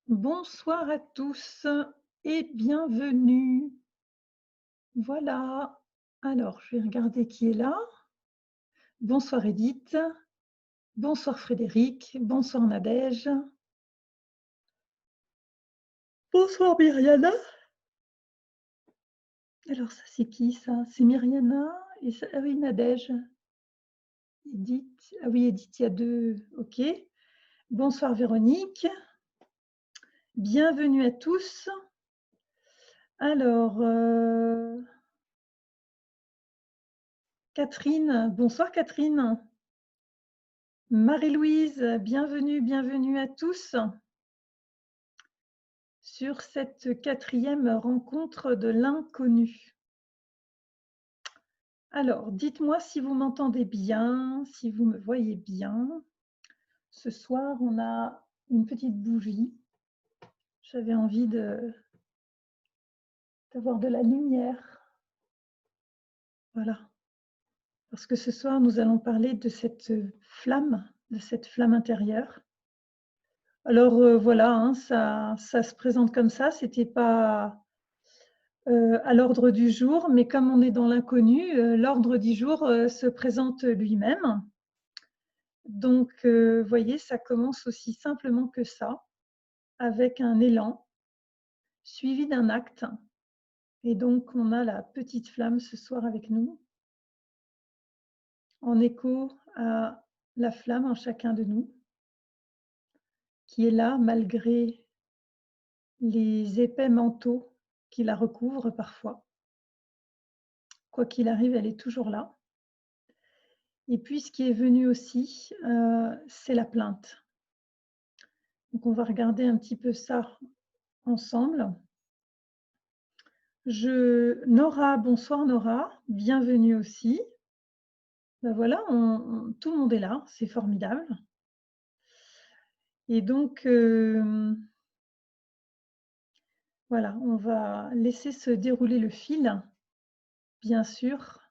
Bonsoir à tous et bienvenue. Voilà. Alors, je vais regarder qui est là. Bonsoir Edith. Bonsoir Frédéric. Bonsoir Nadège. Bonsoir Myriana. Alors, ça, c'est qui ça? C'est Myriana et ça, ah oui, Nadège. Edith. Ah oui, Edith, il y a deux. Ok. Bonsoir Véronique. Bienvenue à tous. Alors, Catherine. Bonsoir Catherine. Marie-Louise, bienvenue, bienvenue à tous sur cette quatrième rencontre de l'inconnu. Alors, dites-moi si vous m'entendez bien, si vous me voyez bien. Ce soir, on a une petite bougie. J'avais envie d'avoir de la lumière. Voilà. Parce que ce soir, nous allons parler de cette flamme intérieure. Alors voilà, hein, ça se présente comme ça. C'était pas à l'ordre du jour, mais comme on est dans l'inconnu, l'ordre du jour se présente lui-même. Donc, vous voyez, ça commence aussi simplement que ça, avec un élan, suivi d'un acte. Et donc, on a la petite flamme ce soir avec nous, en écho à la flamme en chacun de nous, qui est là malgré les épais manteaux qui la recouvrent parfois. Quoi qu'il arrive, elle est toujours là. Et puis, ce qui est venu aussi, c'est la plainte. Donc, on va regarder un petit peu ça ensemble. Nora, bonsoir Nora, bienvenue aussi. Ben voilà, tout le monde est là, c'est formidable. Et donc, voilà, on va laisser se dérouler le fil, bien sûr.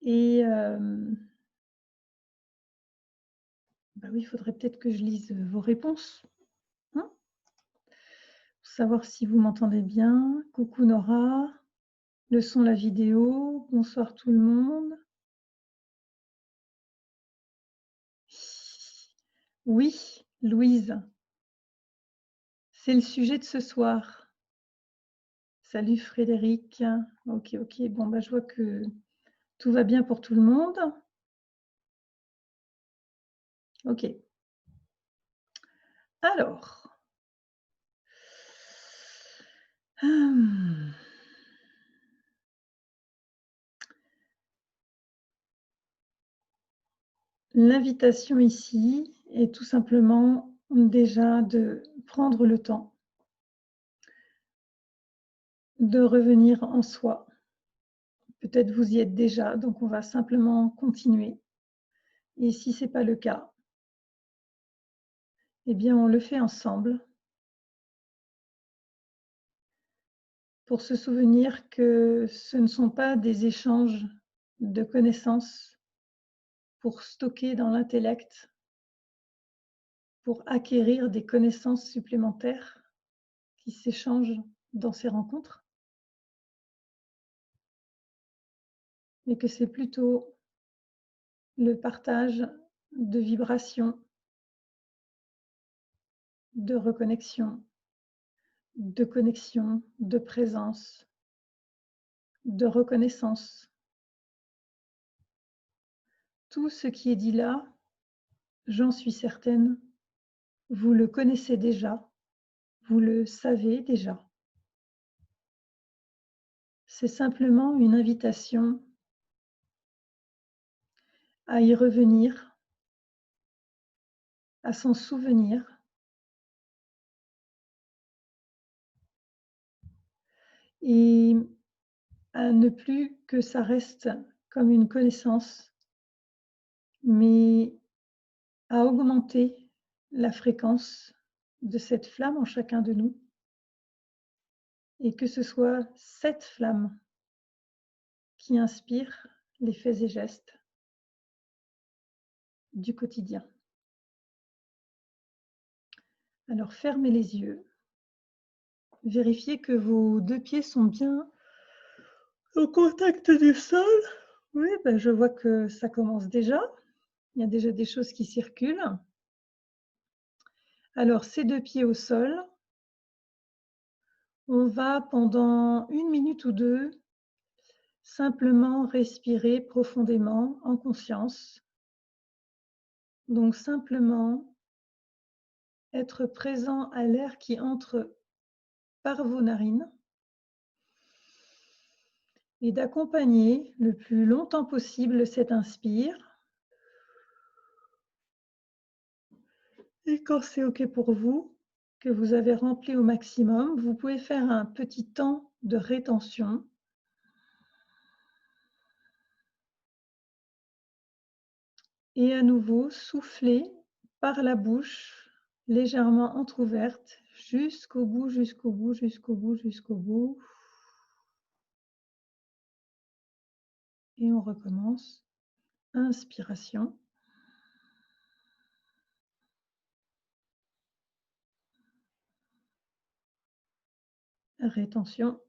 Et bah oui, il faudrait peut-être que je lise vos réponses, hein, pour savoir si vous m'entendez bien. Coucou Nora, le son, la vidéo, bonsoir tout le monde. Oui, Louise, c'est le sujet de ce soir. Salut Frédéric. Ok, ok. Bon, bah, je vois que tout va bien pour tout le monde. Ok. Alors. L'invitation ici est tout simplement déjà de prendre le temps de revenir en soi. Peut-être vous y êtes déjà, donc on va simplement continuer. Et si ce n'est pas le cas, eh bien on le fait ensemble pour se souvenir que ce ne sont pas des échanges de connaissances pour stocker dans l'intellect, pour acquérir des connaissances supplémentaires qui s'échangent dans ces rencontres, mais que c'est plutôt le partage de vibrations, de reconnexion, de connexion, de présence, de reconnaissance. Tout ce qui est dit là, j'en suis certaine, vous le connaissez déjà, vous le savez déjà. C'est simplement une invitation à y revenir, à s'en souvenir, et à ne plus que ça reste comme une connaissance, mais à augmenter la fréquence de cette flamme en chacun de nous, et que ce soit cette flamme qui inspire les faits et gestes du quotidien. Alors fermez les yeux. Vérifiez que vos 2 pieds sont bien au contact du sol. Oui, ben, je vois que ça commence déjà. Il y a déjà des choses qui circulent. Alors ces 2 pieds au sol, on va pendant 1 minute ou 2 simplement respirer profondément en conscience. Donc simplement être présent à l'air qui entre par vos narines et d'accompagner le plus longtemps possible cette inspire. Et quand c'est OK pour vous, que vous avez rempli au maximum, vous pouvez faire un petit temps de rétention. Et à nouveau, souffler par la bouche, légèrement entrouverte, jusqu'au bout, jusqu'au bout, jusqu'au bout, jusqu'au bout. Et on recommence. Inspiration. Rétention.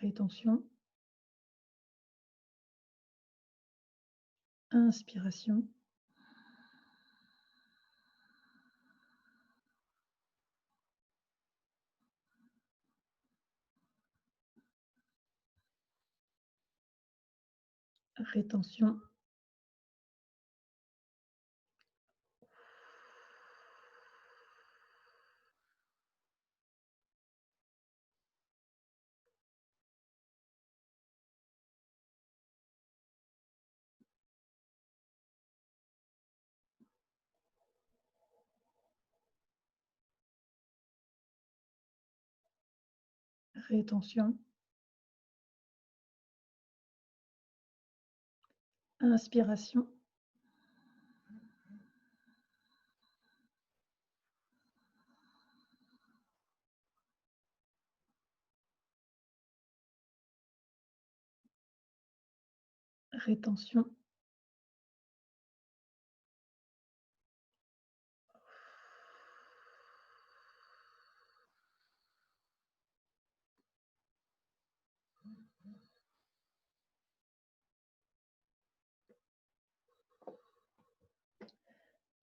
Rétention. Inspiration. Rétention. Rétention. Inspiration. Rétention.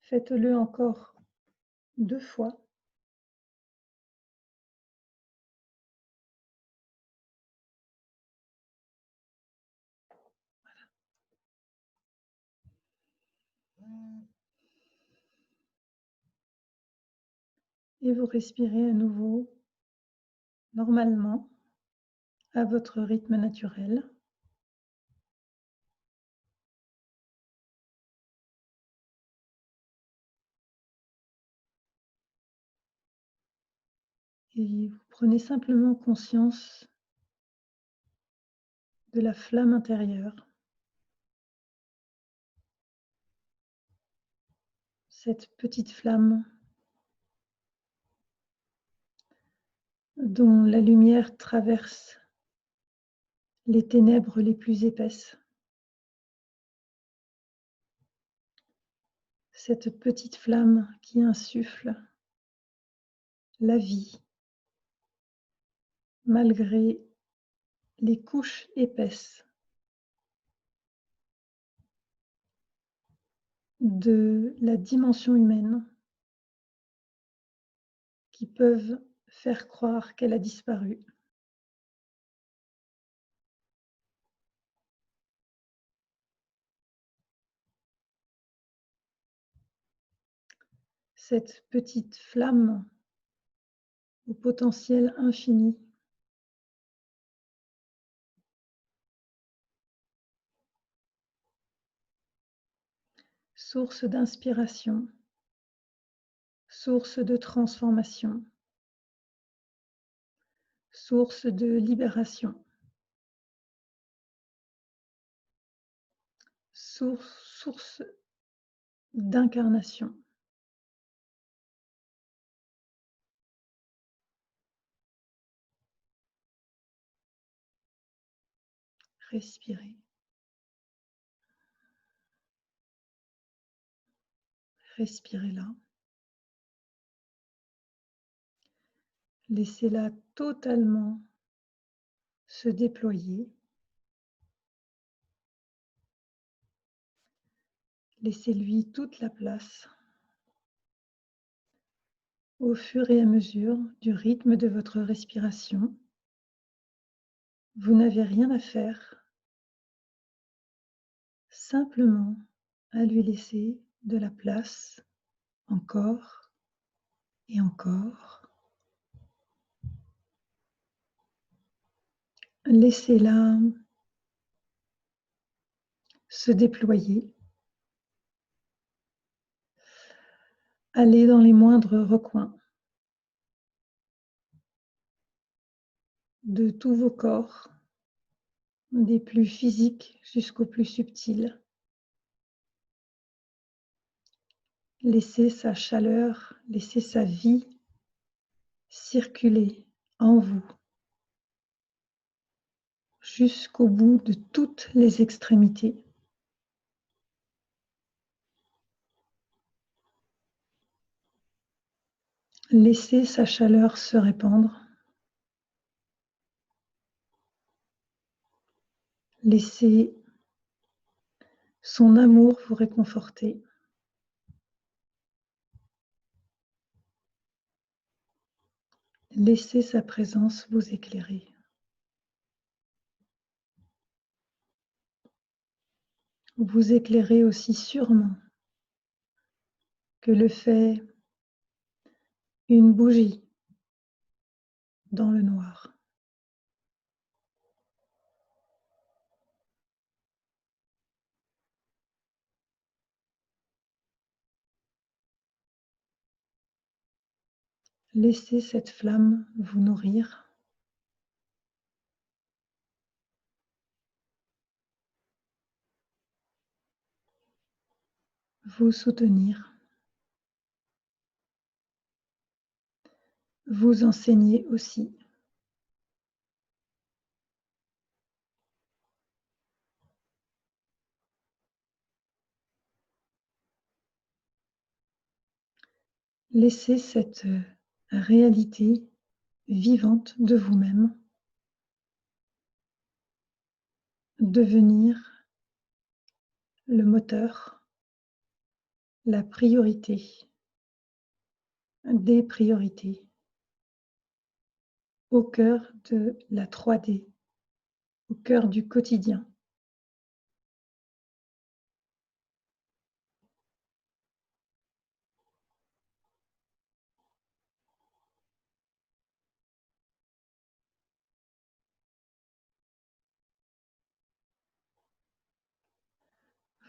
Faites-le encore 2 fois. Et vous respirez à nouveau normalement, à votre rythme naturel. Et vous prenez simplement conscience de la flamme intérieure, cette petite flamme dont la lumière traverse les ténèbres les plus épaisses. Cette petite flamme qui insuffle la vie malgré les couches épaisses de la dimension humaine qui peuvent faire croire qu'elle a disparu. Cette petite flamme au potentiel infini source d'inspiration, source de transformation, source de libération, source d'incarnation. Respirez. Respirez là. Laissez-la totalement se déployer. Laissez-lui toute la place. Au fur et à mesure du rythme de votre respiration, vous n'avez rien à faire, simplement à lui laisser de la place encore et encore. Laissez-la se déployer, aller dans les moindres recoins de tous vos corps, des plus physiques jusqu'aux plus subtils. Laissez sa chaleur, laissez sa vie circuler en vous jusqu'au bout de toutes les extrémités. Laissez sa chaleur se répandre. Laissez son amour vous réconforter. Laissez sa présence vous éclairer. Vous éclairez aussi sûrement que le fait une bougie dans le noir. Laissez cette flamme vous nourrir. Vous soutenir. Vous enseigner aussi. Laissez cette réalité vivante de vous-même devenir le moteur, la priorité, des priorités, au cœur de la 3D, au cœur du quotidien.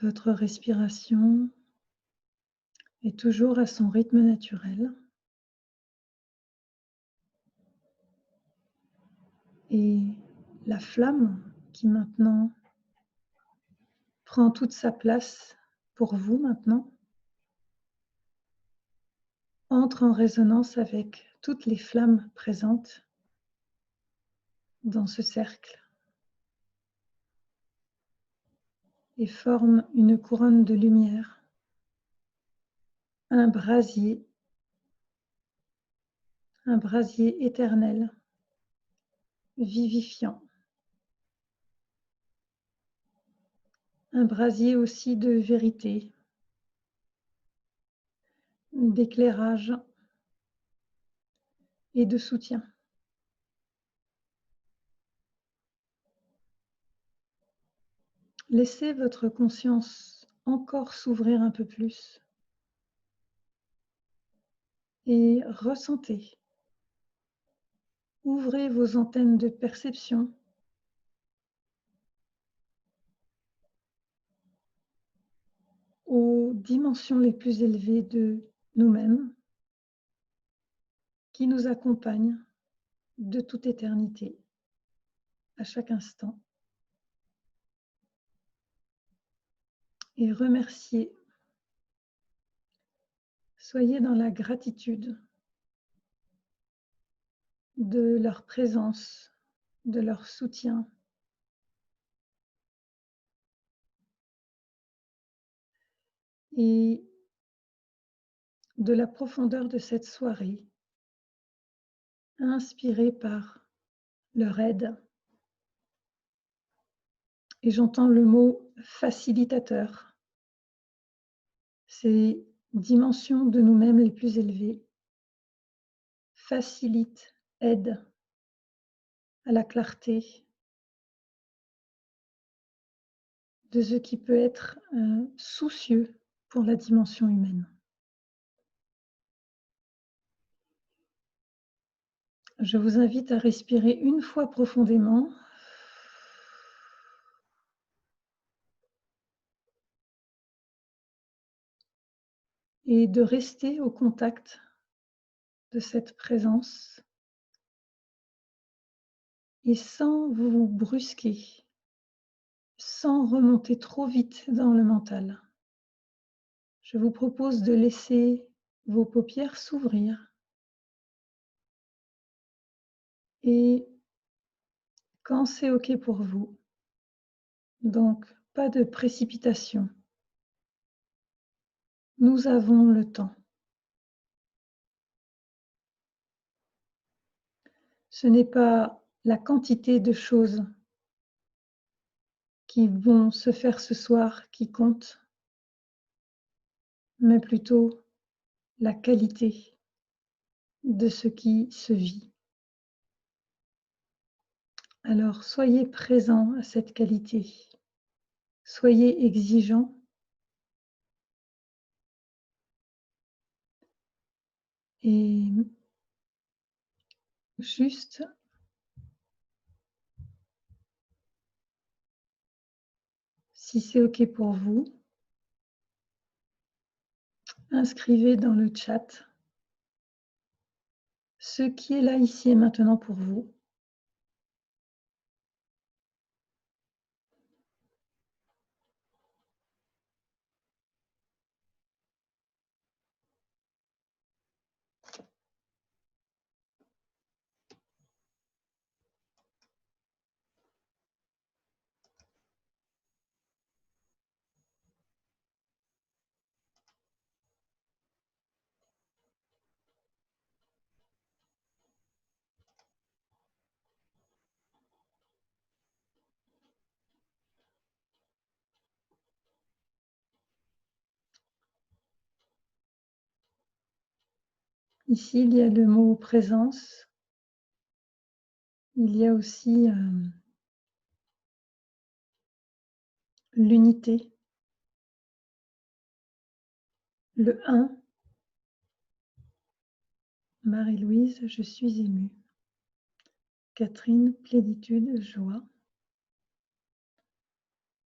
Votre respiration est toujours à son rythme naturel. Et la flamme qui maintenant prend toute sa place pour vous maintenant entre en résonance avec toutes les flammes présentes dans ce cercle et forme une couronne de lumière, un brasier éternel, vivifiant, un brasier aussi de vérité, d'éclairage et de soutien. Laissez votre conscience encore s'ouvrir un peu plus et ressentez. Ouvrez vos antennes de perception aux dimensions les plus élevées de nous-mêmes qui nous accompagnent de toute éternité, à chaque instant. Et remerciez. Soyez dans la gratitude de leur présence, de leur soutien, et de la profondeur de cette soirée, inspiré par leur aide. Et j'entends le mot facilitateur. Ces dimensions de nous-mêmes les plus élevées facilitent, aident à la clarté de ce qui peut être soucieux pour la dimension humaine. Je vous invite à respirer une fois profondément. Et de rester au contact de cette présence et sans vous brusquer, sans remonter trop vite dans le mental. Je vous propose de laisser vos paupières s'ouvrir et quand c'est OK pour vous, donc pas de précipitation, nous avons le temps. Ce n'est pas la quantité de choses qui vont se faire ce soir qui compte, mais plutôt la qualité de ce qui se vit. Alors soyez présents à cette qualité, soyez exigeants et juste si c'est OK pour vous, inscrivez dans le chat ce qui est là, ici et maintenant pour vous. Ici, il y a le mot présence. Il y a aussi l'unité, le un. Marie-Louise, je suis émue. Catherine, plénitude, joie.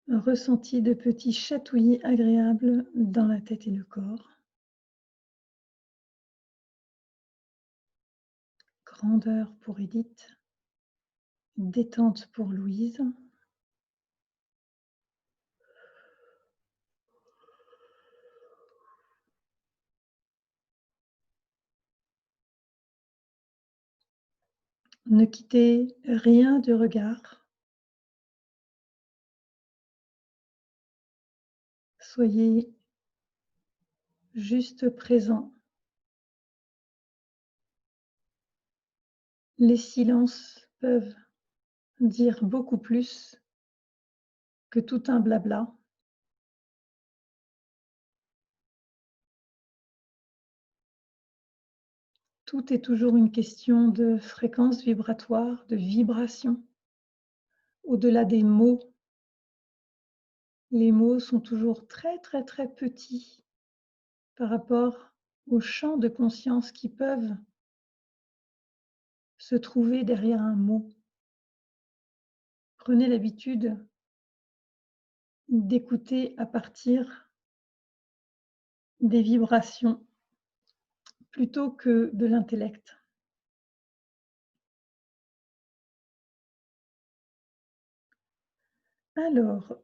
Un ressenti de petits chatouillis agréables dans la tête et le corps. Grandeur pour Edith. Détente pour Louise. Ne quittez rien du regard. Soyez juste présent. Les silences peuvent dire beaucoup plus que tout un blabla. Tout est toujours une question de fréquence vibratoire, de vibration. Au-delà des mots, les mots sont toujours très très très petits par rapport aux champs de conscience qui peuvent se trouver derrière un mot. Prenez l'habitude d'écouter à partir des vibrations plutôt que de l'intellect. Alors,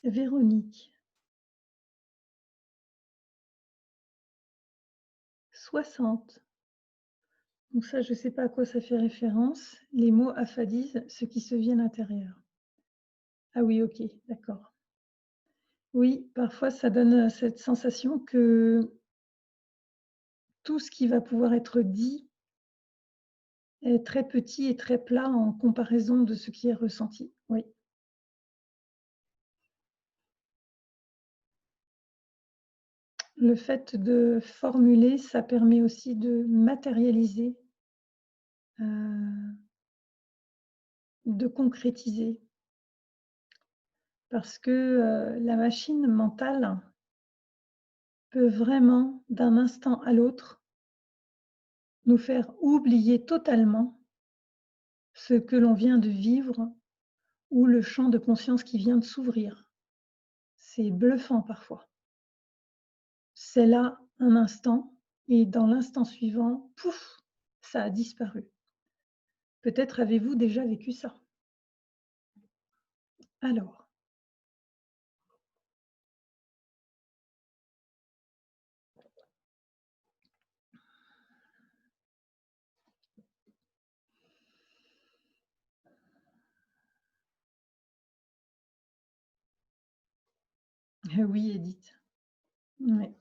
Véronique, 60. Donc ça, je ne sais pas à quoi ça fait référence. Les mots aphadisent ce qui se vit à l'intérieur. Ah oui, OK, d'accord. Oui, parfois ça donne, cette sensation que tout ce qui va pouvoir être dit est très petit et très plat en comparaison de ce qui est ressenti. Oui. Le fait de formuler, ça permet aussi de matérialiser, heu, de concrétiser parce que, la machine mentale peut vraiment, d'un instant à l'autre, nous faire oublier totalement ce que l'on vient de vivre ou le champ de conscience qui vient de s'ouvrir. C'est bluffant parfois. C'est là un instant et dans l'instant suivant, pouf, ça a disparu. Peut-être avez-vous déjà vécu ça? Alors, oui Edith, ouais.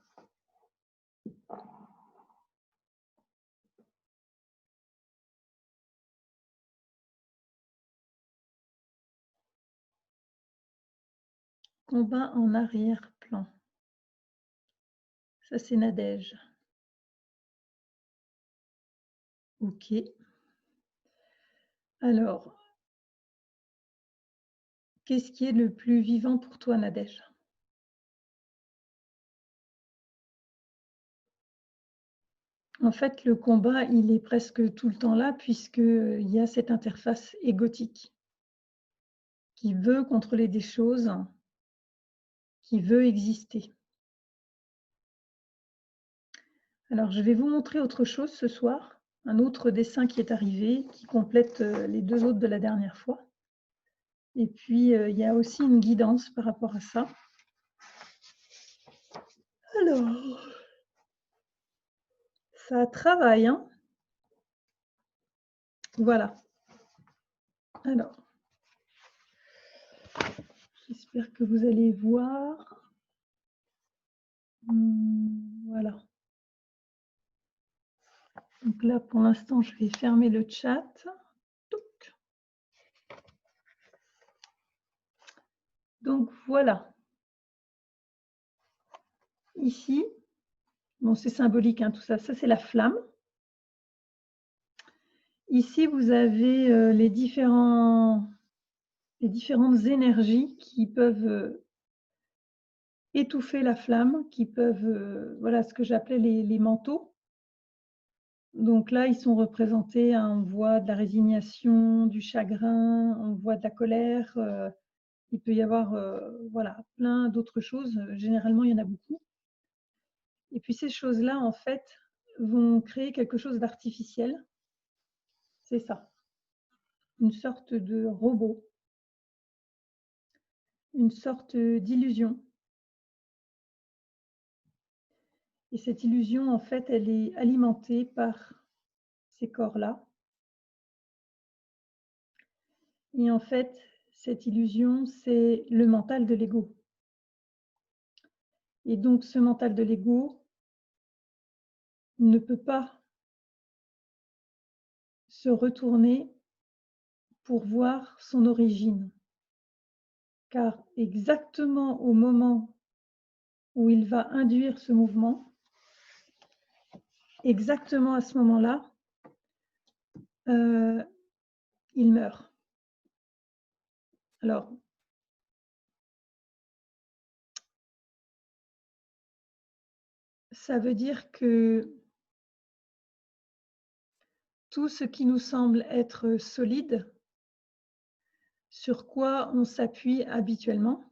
Combat en arrière-plan. Ça c'est Nadège. OK. Alors, qu'est-ce qui est le plus vivant pour toi Nadège? En fait, le combat, il est presque tout le temps là puisque, il y a cette interface égotique qui veut contrôler des choses, qui veut exister. Alors, je vais vous montrer autre chose ce soir, un autre dessin qui est arrivé, qui complète, les 2 autres de la dernière fois et puis, il y a aussi une guidance par rapport à ça. Alors, ça travaille, hein? Voilà. Alors, j'espère que vous allez voir. Voilà. Donc là, pour l'instant, je vais fermer le chat. Touc. Donc voilà. Ici, bon, c'est symbolique, hein, tout ça. Ça, c'est la flamme. Ici, vous avez, les différentes énergies qui peuvent, étouffer la flamme, qui peuvent, voilà, ce que j'appelais les manteaux. Donc là, ils sont représentés, hein, on voit de la résignation, du chagrin, on voit de la colère, il peut y avoir, voilà, plein d'autres choses, généralement, il y en a beaucoup et puis ces choses-là, en fait, vont créer quelque chose d'artificiel. C'est ça, une sorte de robot, une sorte, d'illusion et cette illusion, en fait, elle est alimentée par ces corps-là et en fait, cette illusion, c'est le mental de l'ego et donc ce mental de l'ego ne peut pas se retourner pour voir son origine. Car exactement au moment où il va induire ce mouvement, exactement à ce moment-là, heu, il meurt. Alors, ça veut dire que tout ce qui nous semble être solide, sur quoi on s'appuie habituellement,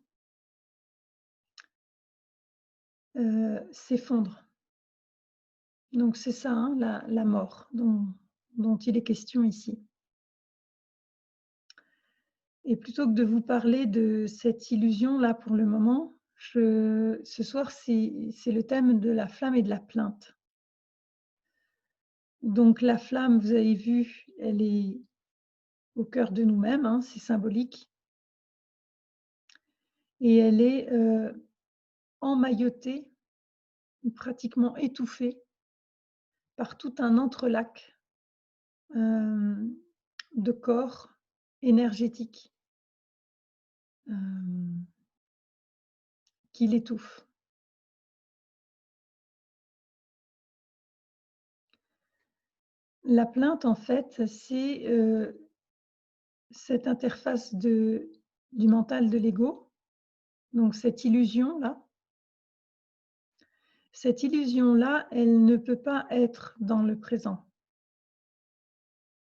s'effondre. Donc c'est ça, hein, la mort dont il est question ici. Et plutôt que de vous parler de cette illusion-là pour le moment, ce soir, c'est le thème de la flamme et de la plainte. Donc la flamme, vous avez vu, elle est au cœur de nous-mêmes, hein, c'est symbolique et elle est, emmailloté, pratiquement étouffé par tout un entrelac de corps énergétiques qui l'étouffent. La plainte, en fait, c'est cette interface du mental de l'ego, donc cette illusion-là. Cette illusion-là, elle ne peut pas être dans le présent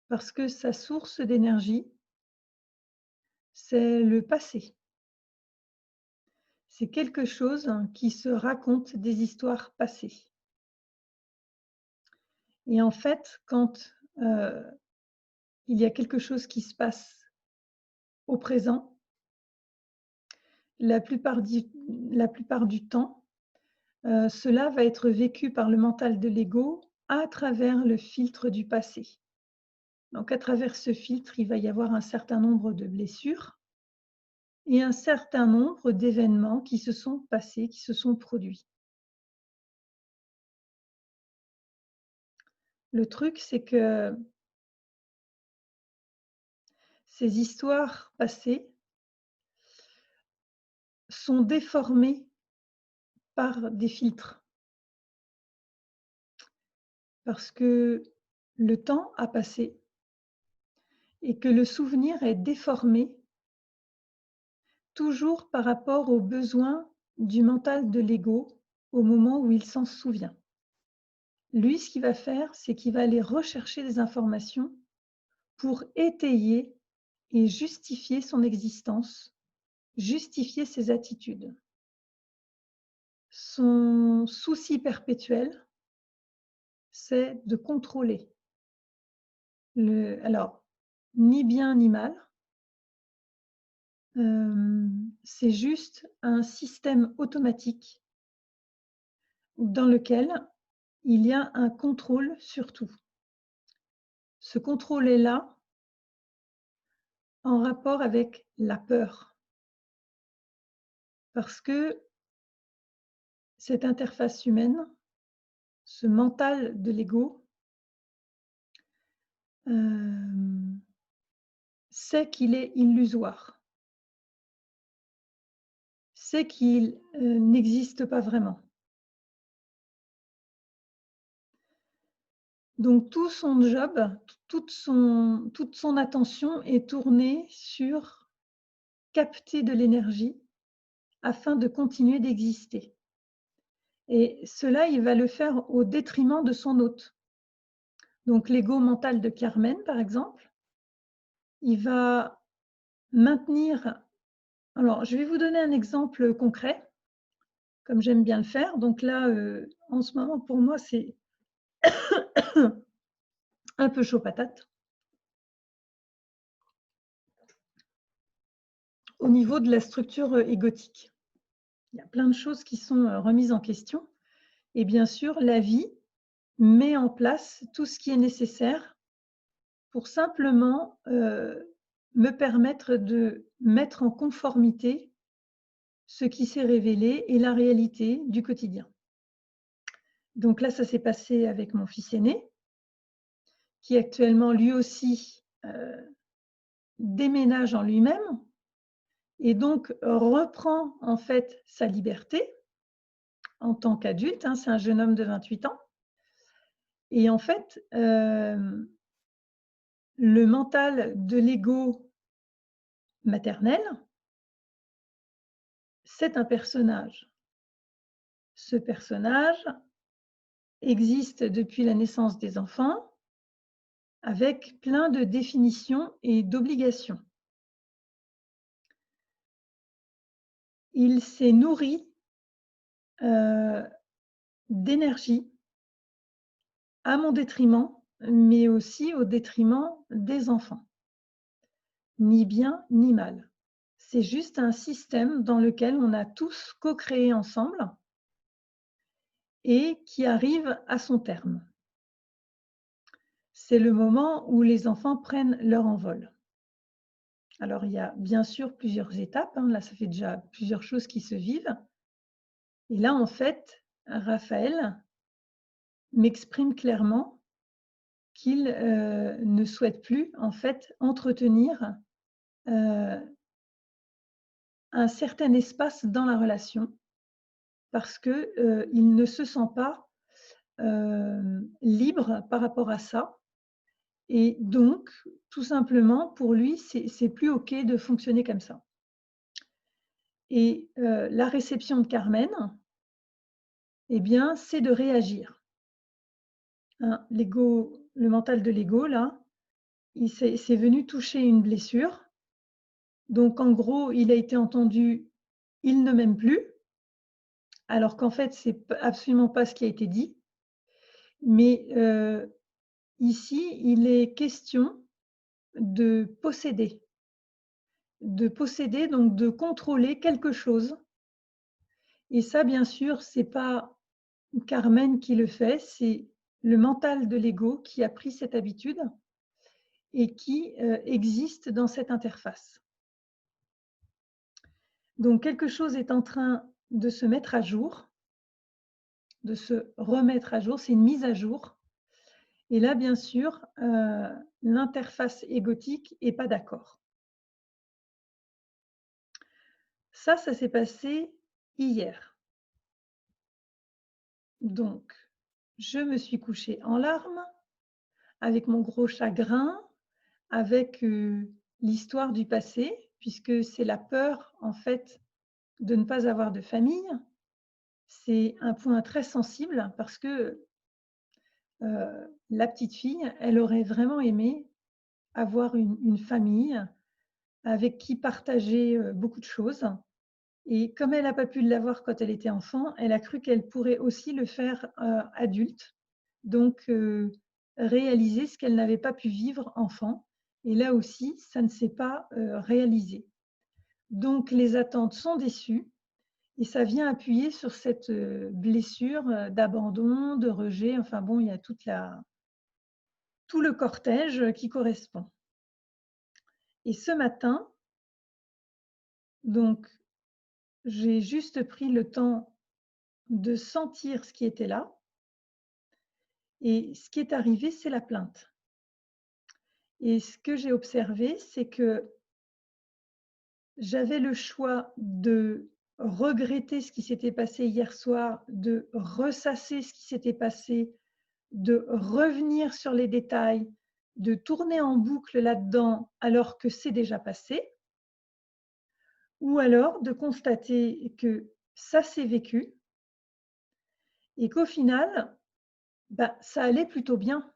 parce que sa source d'énergie, c'est le passé. C'est quelque chose qui se raconte des histoires passées. Et en fait, quand il y a quelque chose qui se passe au présent, la plupart du temps, cela va être vécu par le mental de l'ego à travers le filtre du passé. Donc à travers ce filtre, il va y avoir un certain nombre de blessures et un certain nombre d'événements qui se sont passés, qui se sont produits. Le truc, c'est que ces histoires passées sont déformées par des filtres. Parce que le temps a passé et que le souvenir est déformé toujours par rapport aux besoins du mental de l'ego au moment où il s'en souvient. Lui, ce qu'il va faire, c'est qu'il va aller rechercher des informations pour étayer et justifier son existence, justifier ses attitudes. Son souci perpétuel, c'est de contrôler. Alors, ni bien ni mal, c'est juste un système automatique dans lequel il y a un contrôle sur tout. Ce contrôle est là en rapport avec la peur. Parce que cette interface humaine, ce mental de l'ego, sait qu'il est illusoire, sait qu'il n'existe pas vraiment. Donc tout son job, toute son attention est tournée sur capter de l'énergie afin de continuer d'exister. Et cela, il va le faire au détriment de son hôte. Donc l'ego mental de Carmen, par exemple, il va maintenir... Alors, je vais vous donner un exemple concret, comme j'aime bien le faire. Donc là, en ce moment, pour moi, c'est un peu chaud patate. Au niveau de la structure égotique, il y a plein de choses qui sont remises en question. Et bien sûr, la vie met en place tout ce qui est nécessaire pour simplement me permettre de mettre en conformité ce qui s'est révélé et la réalité du quotidien. Donc là, ça s'est passé avec mon fils aîné, qui actuellement lui aussi déménage en lui-même et donc reprend en fait sa liberté en tant qu'adulte. C'est un jeune homme de 28 ans. Et en fait, le mental de l'ego maternel, c'est un personnage. Ce personnage existe depuis la naissance des enfants avec plein de définitions et d'obligations. Il s'est nourri d'énergie à mon détriment, mais aussi au détriment des enfants. Ni bien ni mal. C'est juste un système dans lequel on a tous co-créé ensemble et qui arrive à son terme. C'est le moment où les enfants prennent leur envol. Alors, il y a bien sûr plusieurs étapes. Là, ça fait déjà plusieurs choses qui se vivent. Et là, en fait, Raphaël m'exprime clairement qu'il, ne souhaite plus, en fait, entretenir, heu, un certain espace dans la relation parce que, il ne se sent pas, libre par rapport à ça et donc tout simplement, pour lui, c'est plus OK de fonctionner comme ça et la réception de Carmen, eh bien, c'est de réagir, hein. L'ego, le mental de l'ego là, c'est venu toucher une blessure. Donc en gros, il a été entendu: «Il ne m'aime plus», alors qu'en fait, c'est p absolument pas ce qui a été dit. Mais ici, il est question de posséder, donc de contrôler quelque chose et ça, bien sûr, c'est pas Carmen qui le fait, c'est le mental de l'ego qui a pris cette habitude et qui, existe dans cette interface. Donc quelque chose est en train de se mettre à jour, de se remettre à jour, c'est une mise à jour et là, bien sûr, l'interface égotique est pas d'accord. Ça s'est passé hier. Donc je me suis couchée en larmes, avec mon gros chagrin, avec, l'histoire du passé, puisque c'est la peur, en fait, de ne pas avoir de famille. C'est un point très sensible parce que, la petite fille, elle aurait vraiment aimé avoir une famille avec qui partager, beaucoup de choses et comme elle n'a pas pu l'avoir quand elle était enfant, elle a cru qu'elle pourrait aussi le faire, adulte. Donc réaliser ce qu'elle n'avait pas pu vivre enfant et là aussi, ça ne s'est pas, réalisé. Donc les attentes sont déçues et ça vient appuyer sur cette, blessure, d'abandon, de rejet, enfin bon, il y a tout le cortège, qui correspond. Et ce matin, donc j'ai juste pris le temps de sentir ce qui était là et ce qui est arrivé, c'est la plainte. Et ce que j'ai observé, c'est que j'avais le choix de regretter ce qui s'était passé hier soir, de ressasser ce qui s'était passé, de revenir sur les détails, de tourner en boucle là-dedans alors que c'est déjà passé, ou alors de constater que ça s'est vécu et qu'au final, bah, ça allait plutôt bien.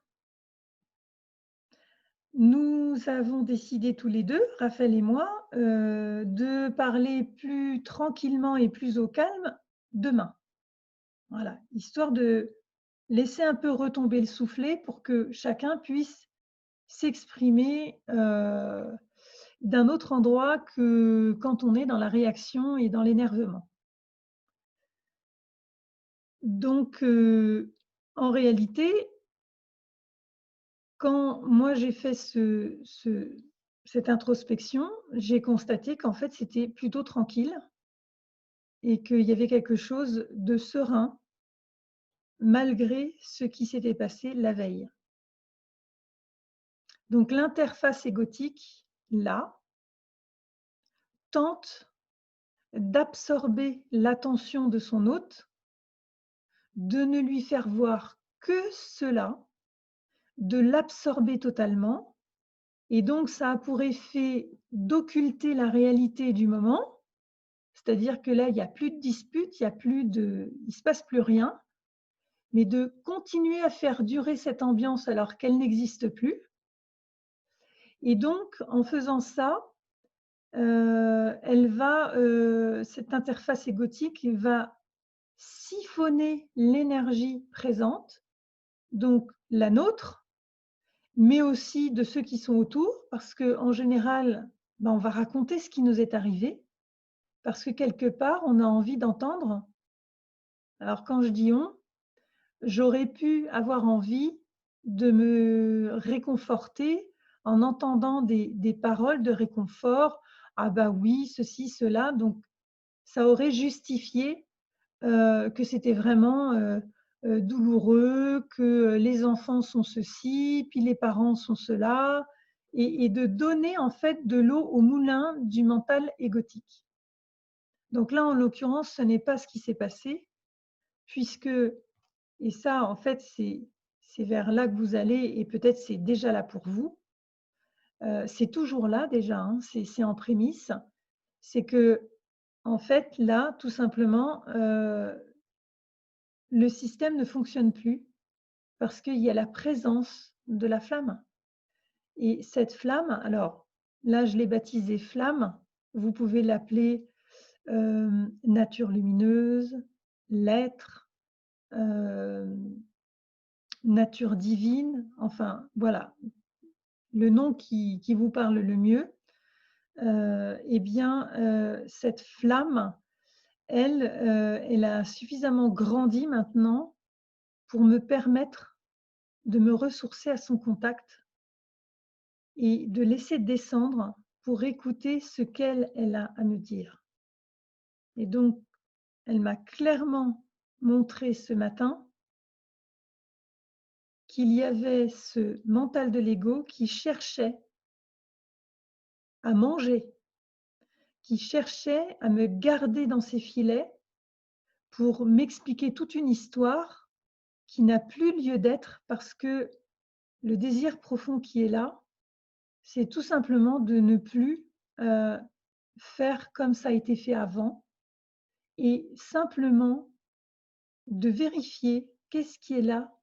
Nous avons décidé tous les 2, Raphaël et moi, de parler plus tranquillement et plus au calme demain. Voilà, histoire de laisser un peu retomber le soufflet pour que chacun puisse s'exprimer, d'un autre endroit que quand on est dans la réaction et dans l'énervement. Donc en réalité, quand moi j'ai fait cette introspection, j'ai constaté qu'en fait c'était plutôt tranquille et qu'il y avait quelque chose de serein malgré ce qui s'était passé la veille. Donc l'interface égotique, là, tente d'absorber l'attention de son hôte, de ne lui faire voir que cela, de l'absorber totalement et donc ça a pour effet d'occulter la réalité du moment. C'est-à-dire que là, il y a plus de dispute, il se passe plus rien, mais de continuer à faire durer cette ambiance alors qu'elle n'existe plus et donc en faisant ça, cette interface égotique va siphonner l'énergie présente, donc la nôtre, mais aussi de ceux qui sont autour, parce qu'en général, ben, on va raconter ce qui nous est arrivé, parce que quelque part, on a envie d'entendre. Alors quand je dis on, j'aurais pu avoir envie de me réconforter en entendant des paroles de réconfort. Ah bah oui, ceci, cela. Donc, ça aurait justifié que c'était vraiment, douloureux, que les enfants sont ceci, puis les parents sont cela et de donner en fait de l'eau au moulin du mental égotique. Donc là, en l'occurrence, ce n'est pas ce qui s'est passé puisque et ça en fait c'est vers là que vous allez et peut-être c'est déjà là pour vous, c'est toujours là déjà, hein, c'est en prémisse. C'est qu'en fait là, tout simplement, le système ne fonctionne plus parce qu'il y a la présence de la flamme et cette flamme, alors là, je l'ai baptisée flamme, vous pouvez l'appeler, nature lumineuse, l'être, hem, nature divine, enfin voilà, le nom qui vous parle le mieux, et bien, cette flamme, elle, elle a suffisamment grandi maintenant pour me permettre de me ressourcer à son contact et de laisser descendre pour écouter ce qu'elle, elle a à me dire. Et donc, elle m'a clairement montré ce matin qu'il y avait ce mental de l'ego qui cherchait à manger, qui cherchait à me garder dans ses filets pour m'expliquer toute une histoire qui n'a plus lieu d'être parce que le désir profond qui est là, c'est tout simplement de ne plus, faire comme ça a été fait avant et simplement de vérifier qu'est-ce qui est là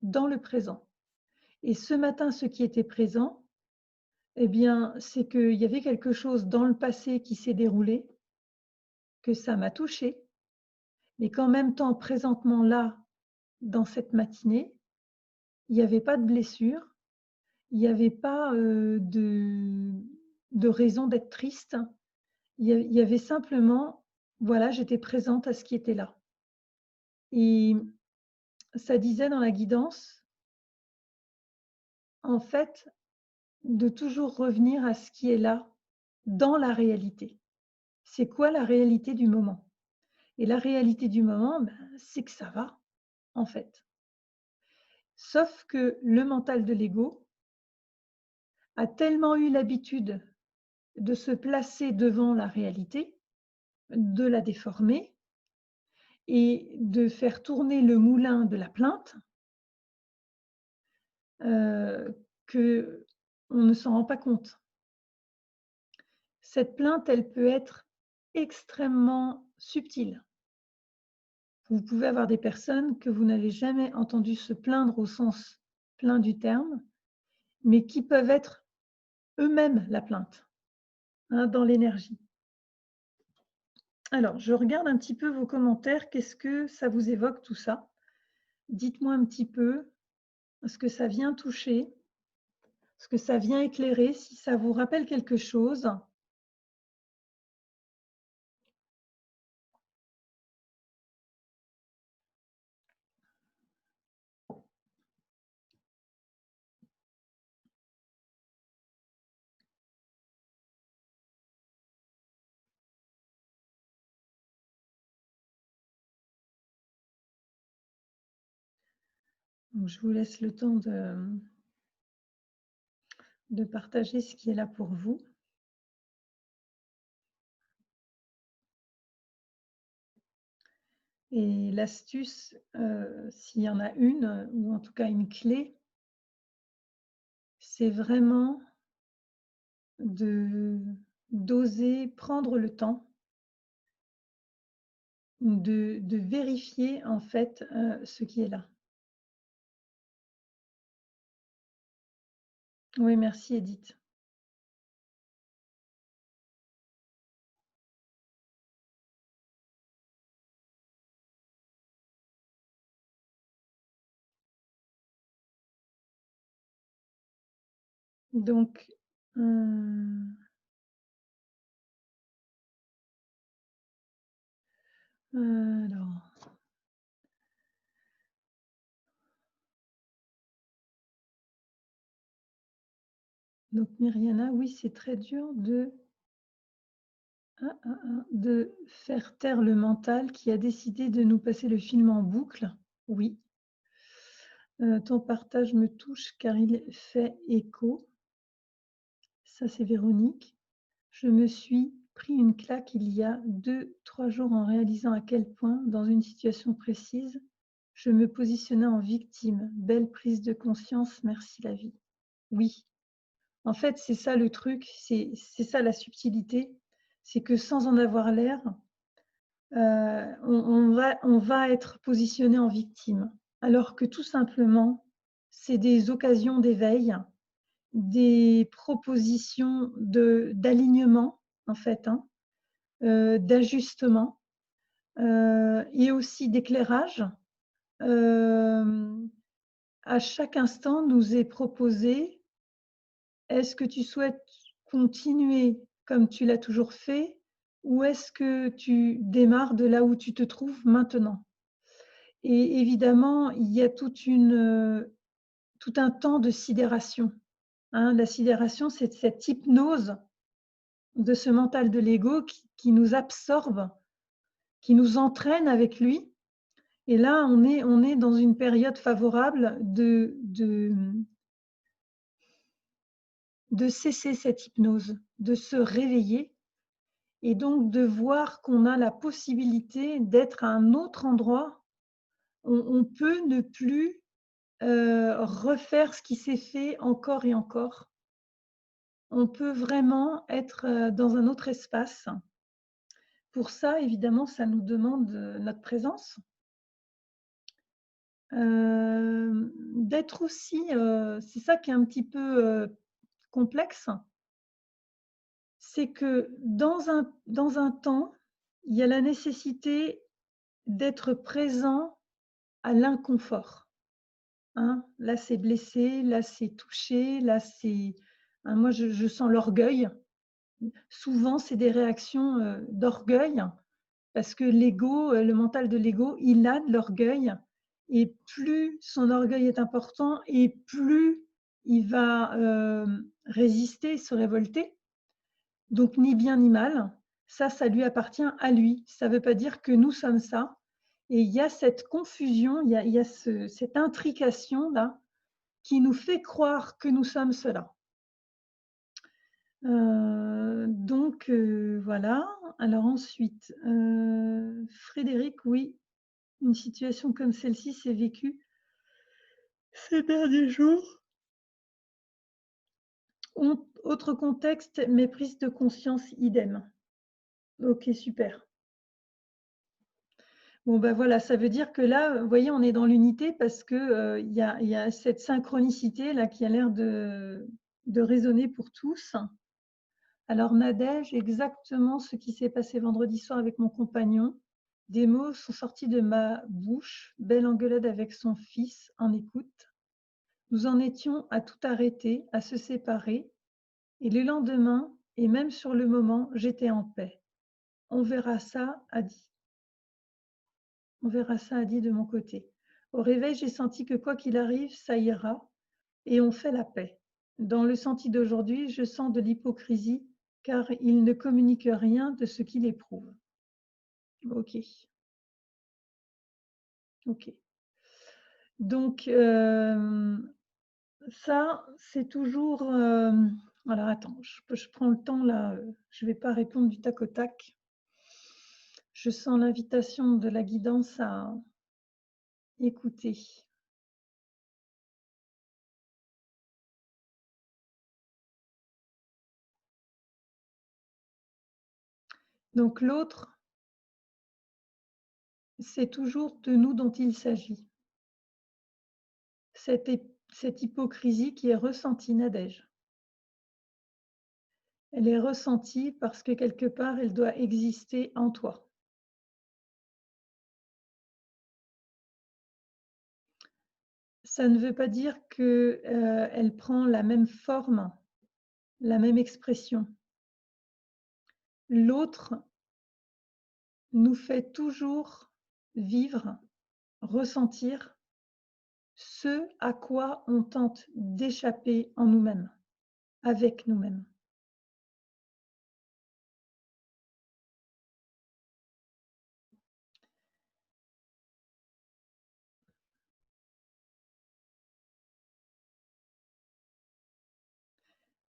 dans le présent. Et ce matin, ce qui était présent, eh bien, c'est qu'il y avait quelque chose dans le passé qui s'est déroulé, que ça m'a touché, mais qu'en même temps, présentement là, dans cette matinée, il n'y avait pas de blessure, il n'y avait pas, de raison d'être triste. Il y avait simplement, voilà, j'étais présente à ce qui était là et ça disait dans la guidance, en fait, de toujours revenir à ce qui est là, dans la réalité. C'est quoi la réalité du moment? Et la réalité du moment, ben, c'est que ça va, en fait. Sauf que le mental de l'ego a tellement eu l'habitude de se placer devant la réalité, de la déformer et de faire tourner le moulin de la plainte, qu'on ne s'en rend pas compte. Cette plainte, elle peut être extrêmement subtile. Vous pouvez avoir des personnes que vous n'avez jamais entendues se plaindre au sens plein du terme, mais qui peuvent être eux-mêmes la plainte, hein, dans l'énergie. Alors, je regarde un petit peu vos commentaires. Qu'est-ce que ça vous évoque tout ça? Dites-moi un petit peu ce que ça vient toucher, ce que ça vient éclairer, si ça vous rappelle quelque chose. Donc, je vous laisse le temps de partager ce qui est là pour vous. Et l'astuce, s'il y en a une, ou en tout cas une clé, c'est vraiment de d'oser prendre le temps de vérifier en fait, ce qui est là. Oui, merci Edith. Donc, alors, donc Myriana, oui, c'est très dur de de faire taire le mental qui a décidé de nous passer le film en boucle. Oui. Ton partage me touche car il fait écho. Ça, c'est Véronique. Je me suis pris une claque il y a 2-3 jours en réalisant à quel point, dans une situation précise, je me positionnais en victime. Belle prise de conscience, merci la vie. Oui, en fait, c'est ça le truc, c'est ça la subtilité, c'est que sans en avoir l'air, on va être positionné en victime. Alors que tout simplement, c'est des occasions d'éveil, des propositions d'alignement, en fait, hein, d'ajustement, et aussi d'éclairage. À chaque instant, nous est proposé: est-ce que tu souhaites continuer comme tu l'as toujours fait ou est-ce que tu démarres de là où tu te trouves maintenant? Et évidemment, il y a tout un temps de sidération, hein. La sidération, c'est cette hypnose de ce mental de l'ego qui nous absorbe, qui nous entraîne avec lui. Et là, on est dans une période favorable de cesser cette hypnose, de se réveiller et donc de voir qu'on a la possibilité d'être à un autre endroit. On peut ne plus refaire ce qui s'est fait encore et encore. On peut vraiment être dans un autre espace. Pour ça, évidemment, ça nous demande notre présence. D'être aussi, c'est ça qui est un petit peu complexe, c'est que dans un temps, il y a la nécessité d'être présent à l'inconfort, hein. Là, c'est blessé, là, c'est touché, là, c'est hein, moi, je sens l'orgueil. Souvent, c'est des réactions, d'orgueil parce que l'ego, le mental de l'ego, il a de l'orgueil et plus son orgueil est important et plus il va, résister, se révolter. Donc ni bien ni mal, ça lui appartient à lui. Ça ne veut pas dire que nous sommes ça et il y a cette confusion, il y a cette intrication-là qui nous fait croire que nous sommes cela. Donc voilà. Alors ensuite, Frédéric, oui, une situation comme celle-ci s'est vécue ces derniers jours. Autre contexte, mes prises de conscience, idem. OK, super. Bon, ben voilà, ça veut dire que là, vous voyez, on est dans l'unité parce que, il y a cette synchronicité là qui a l'air de résonner pour tous. Alors Nadège, exactement ce qui s'est passé vendredi soir avec mon compagnon. Des mots sont sortis de ma bouche, belle engueulade avec son fils en écoute. Nous en étions à tout arrêter, à se séparer, et le lendemain, et même sur le moment, j'étais en paix. On verra ça, a dit. On verra ça, a dit de mon côté. Au réveil, j'ai senti que quoi qu'il arrive, ça ira, et on fait la paix. Dans le senti d'aujourd'hui, je sens de l'hypocrisie, car il ne communique rien de ce qu'il éprouve. Ok. Ok. Donc, ça, c'est toujours. Alors, attends, je prends le temps là, je ne vais pas répondre du tac au tac. Je sens l'invitation de la guidance à écouter. Donc, l'autre, c'est toujours de nous dont il s'agit. Cette hypocrisie qui est ressentie, Nadège. Elle est ressentie parce que quelque part, elle doit exister en toi. Ça ne veut pas dire qu'elle prend la même forme, la même expression. L'autre nous fait toujours vivre, ressentir ce à quoi on tente d'échapper en nous-mêmes, avec nous-mêmes.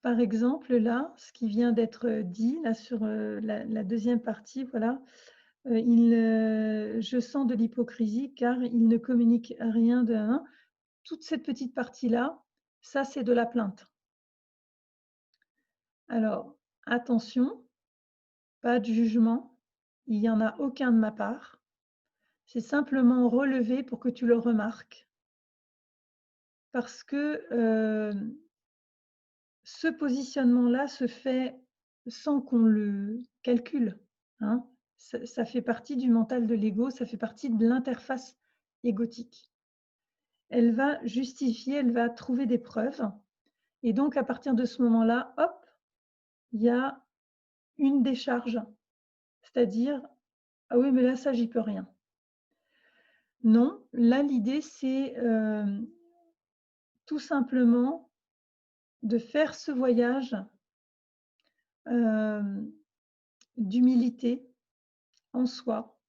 par exemple, là, ce qui vient d'être dit, là, sur la deuxième partie, voilà, je sens de l'hypocrisie car il ne communique rien de hein. Toute cette petite partie-là, ça, c'est de la plainte. Alors, attention, pas de jugement, il n'y en a aucun de ma part. C'est simplement relevé pour que tu le remarques. Parce que ce positionnement-là se fait sans qu'on le calcule, hein. Ça fait partie du mental de l'ego, ça fait partie de l'interface égotique. Elle va justifier, elle va trouver des preuves et donc à partir de ce moment-là, hop, il y a une décharge. C'est-à-dire: «Ah oui, mais là, ça, j'y peux rien». Non, là, l'idée, c'est, tout simplement de faire ce voyage, hem, d'humilité en soi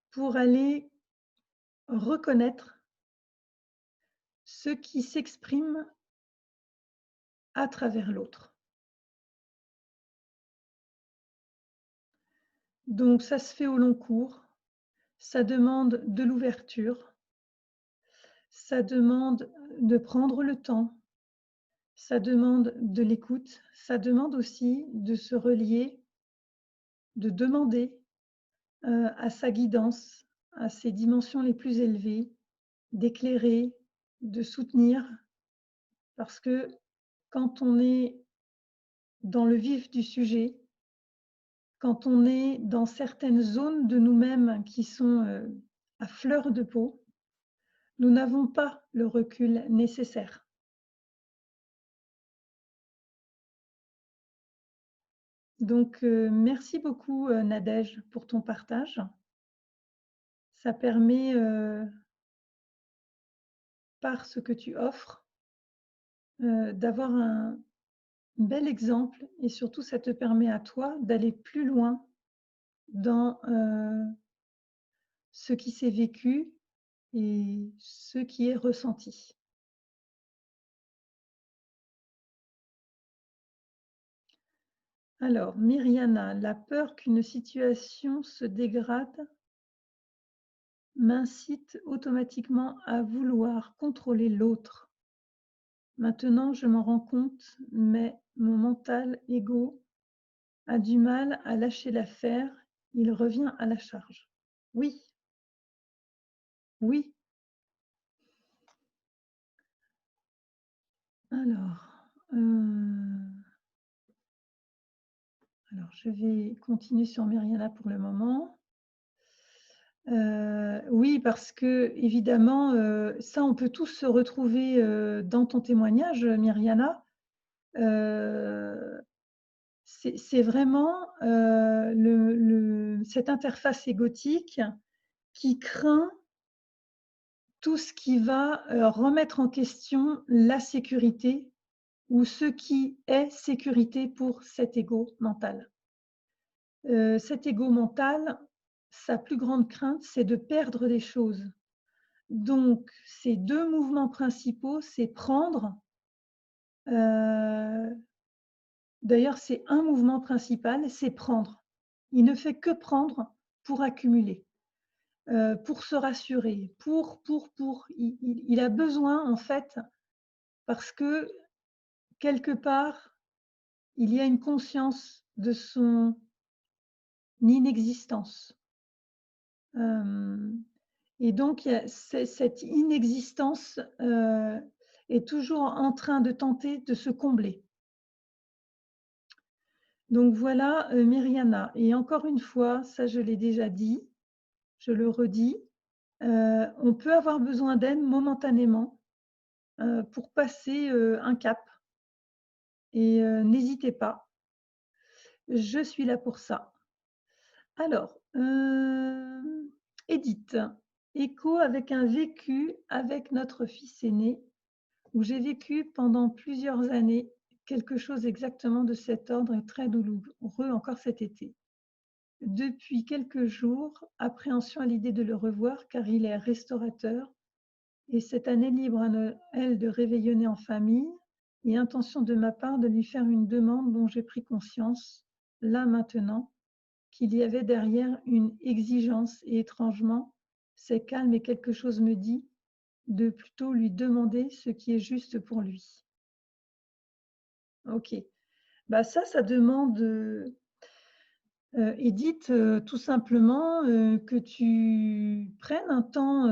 pour aller reconnaître ce qui s'exprime à travers l'autre. Donc ça se fait au long cours, ça demande de l'ouverture, ça demande de prendre le temps, ça demande de l'écoute, ça demande aussi de se relier, de demander, à sa guidance, à ses dimensions les plus élevées, d'éclairer, de soutenir. Parce que quand on est dans le vif du sujet, quand on est dans certaines zones de nous-mêmes qui sont, à fleur de peau, nous n'avons pas le recul nécessaire. Donc, merci beaucoup, Nadège, pour ton partage. Ça permet, par ce que tu offres, d'avoir un bel exemple et surtout ça te permet à toi d'aller plus loin dans, ce qui s'est vécu et ce qui est ressenti. Alors, Myriana, la peur qu'une situation se dégrade m'incite automatiquement à vouloir contrôler l'autre. Maintenant, je m'en rends compte, mais mon mental égo a du mal à lâcher l'affaire, il revient à la charge. Oui, oui. Alors, je vais continuer sur Myriana pour le moment. Oui, parce qu'évidemment, ça, on peut tous se retrouver, dans ton témoignage, Myriana. C'est vraiment, cette interface égotique qui craint tout ce qui va, remettre en question la sécurité ou ce qui est sécurité pour cet ego mental. Cet ego mental, sa plus grande crainte, c'est de perdre des choses. Donc ces 2 mouvements principaux, c'est prendre, heu, d'ailleurs c'est un mouvement principal, c'est prendre. Il ne fait que prendre pour accumuler, pour se rassurer, pour. Il a besoin en fait, parce que quelque part, il y a une conscience de son inexistence. Hem Et donc il y a cette inexistence, est toujours en train de tenter de se combler. Donc voilà, Myriana et encore une fois, ça je l'ai déjà dit, je le redis, on peut avoir besoin d'aide momentanément, pour passer, un cap et n'hésitez pas, je suis là pour ça. Alors, Edith, écho avec un vécu avec notre fils aîné où j'ai vécu pendant plusieurs années quelque chose exactement de cet ordre et très douloureux encore cet été. Depuis quelques jours, appréhension à l'idée de le revoir car il est restaurateur et cette année libre à Noël de réveillonner en famille, et intention de ma part de lui faire une demande dont j'ai pris conscience, là maintenant, qu'il y avait derrière une exigence et étrangement, c'est calme et quelque chose me dit de plutôt lui demander ce qui est juste pour lui. Ok. Bah ça demande, Edith, tout simplement que tu prennes un temps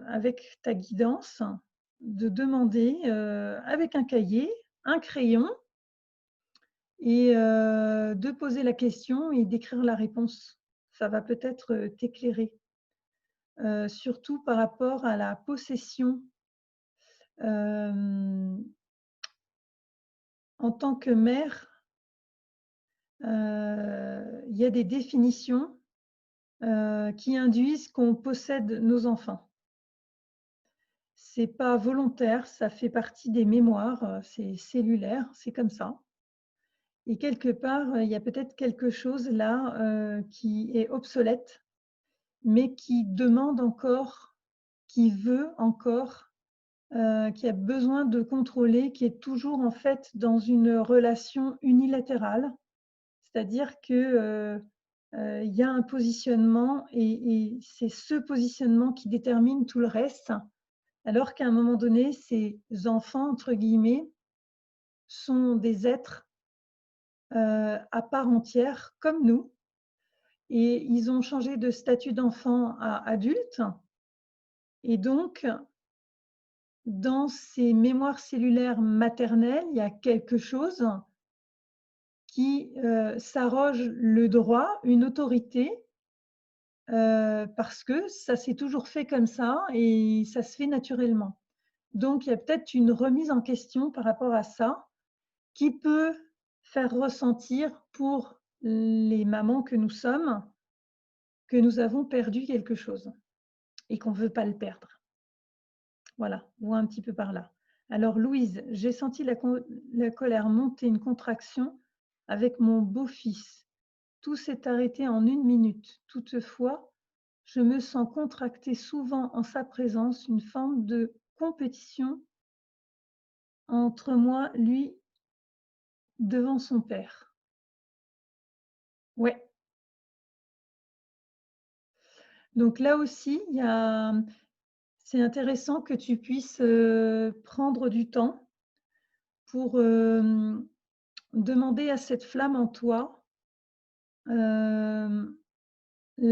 avec ta guidance, de demander avec un cahier, un crayon, et de poser la question et d'écrire la réponse. Ça va peut-être t'éclairer, surtout par rapport à la possession. En tant que mère, il y a des définitions qui induisent qu'on possède nos enfants. C'est pas volontaire, ça fait partie des mémoires, c'est cellulaire, c'est comme ça. Et quelque part, il y a peut-être quelque chose là qui est obsolète, mais qui demande encore, qui veut encore, qui a besoin de contrôler, qui est toujours en fait dans une relation unilatérale. C'est-à-dire que il y a un positionnement et c'est ce positionnement qui détermine tout le reste. Alors qu'à un moment donné, ces enfants, entre guillemets, sont des êtres à part entière, comme nous, et ils ont changé de statut d'enfant à adulte. Et donc, dans ces mémoires cellulaires maternelles, il y a quelque chose qui s'arroge le droit, une autorité, parce que ça s'est toujours fait comme ça et ça se fait naturellement. Donc, il y a peut-être une remise en question par rapport à ça qui peut faire ressentir pour les mamans que nous sommes que nous avons perdu quelque chose et qu'on ne veut pas le perdre. Voilà, vois un petit peu par là. Alors Louise, j'ai senti la colère monter, une contraction avec mon beau-fils. Tout s'est arrêté en 1 minute. Toutefois, je me sens contractée souvent en sa présence, une forme de compétition entre moi, lui, devant son père. Ouais. Donc là aussi, c'est intéressant que tu puisses prendre du temps pour demander à cette flamme en toi la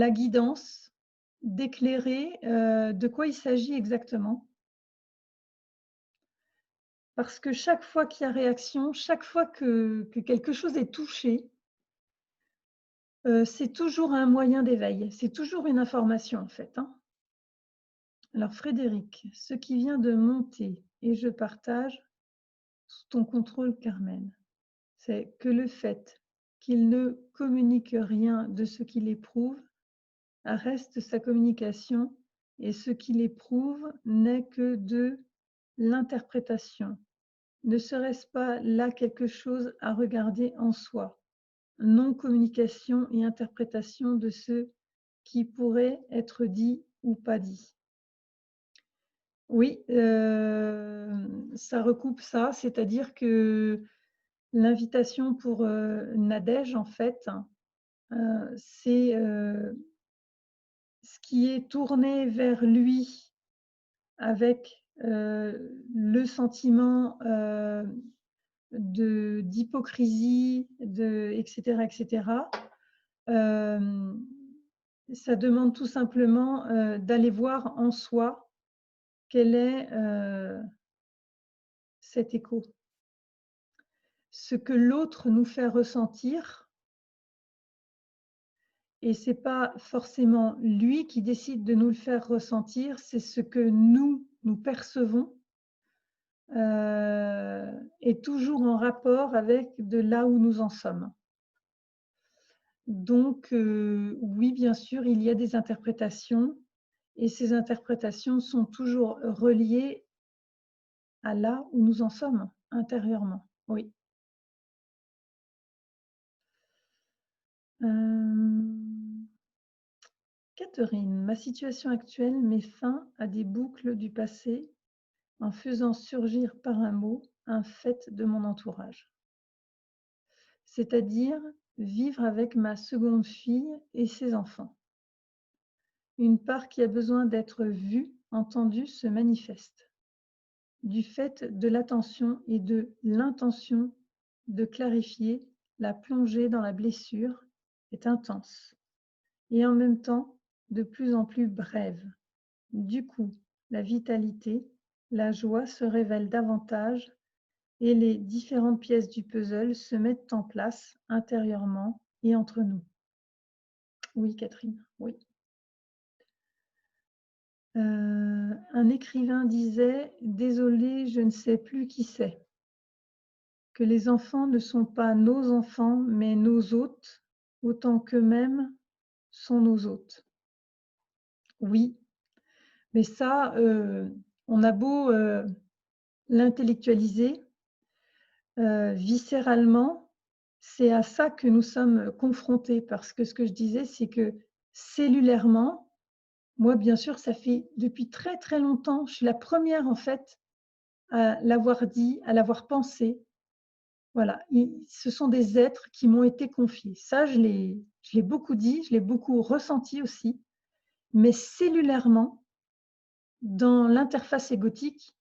guidance, d'éclairer de quoi il s'agit exactement. Parce que chaque fois qu'il y a réaction, chaque fois que quelque chose est touché, c'est toujours un moyen d'éveil, c'est toujours une information en fait, hein. Alors Frédéric, ce qui vient de monter et je partage sous ton contrôle Carmen, c'est que le fait qu'il ne communique rien de ce qu'il éprouve reste sa communication et ce qu'il éprouve n'est que de l'interprétation. Ne serait-ce pas là quelque chose à regarder en soi? Non-communication et interprétation de ce qui pourrait être dit ou pas dit. Oui, ça recoupe ça, c'est-à-dire que l'invitation pour Nadège, en fait, c'est ce qui est tourné vers lui avec le sentiment d'hypocrisie, etc., etc. Ça demande tout simplement d'aller voir en soi quel est cet écho. Ce que l'autre nous fait ressentir, et ce n'est pas forcément lui qui décide de nous le faire ressentir, c'est ce que nous percevons, est toujours en rapport avec de là où nous en sommes. Donc, oui, bien sûr, il y a des interprétations et ces interprétations sont toujours reliées à là où nous en sommes intérieurement, oui. Catherine, ma situation actuelle met fin à des boucles du passé en faisant surgir par un mot un fait de mon entourage. C'est-à-dire vivre avec ma seconde fille et ses enfants. Une part qui a besoin d'être vue, entendue, se manifeste. Du fait de l'attention et de l'intention de clarifier, la plongée dans la blessure est intense et en même temps de plus en plus brève. Du coup, la vitalité, la joie se révèlent davantage et les différentes pièces du puzzle se mettent en place intérieurement et entre nous. Oui, Catherine, oui. Un écrivain disait « Désolé, je ne sais plus qui c'est », que les enfants ne sont pas nos enfants, mais nos hôtes, autant qu'eux-mêmes sont nos hôtes. Oui, mais ça, on a beau l'intellectualiser, viscéralement, c'est à ça que nous sommes confrontés, parce que ce que je disais, c'est que cellulairement, moi, bien sûr, ça fait depuis très, très longtemps, je suis la première, en fait, à l'avoir dit, à l'avoir pensé. Voilà, ce sont des êtres qui m'ont été confiés. Ça, je l'ai beaucoup dit, je l'ai beaucoup ressenti aussi, mais cellulairement, dans l'interface égotique,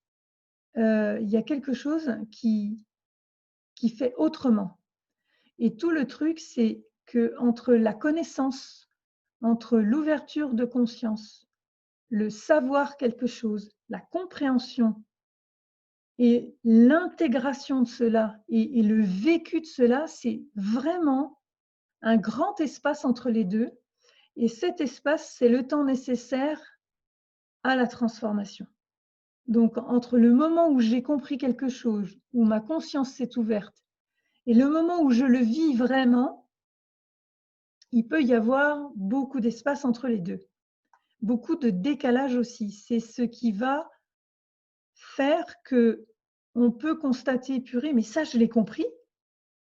il y a quelque chose qui fait autrement. Et tout le truc, c'est qu'entre la connaissance, entre l'ouverture de conscience, le savoir quelque chose, la compréhension et l'intégration de cela et le vécu de cela, c'est vraiment un grand espace entre les deux. Et cet espace, c'est le temps nécessaire à la transformation. Donc, entre le moment où j'ai compris quelque chose, où ma conscience s'est ouverte, et le moment où je le vis vraiment, il peut y avoir beaucoup d'espace entre les deux. Beaucoup de décalage aussi. C'est ce qui va faire que on peut constater, purée, mais ça, je l'ai compris,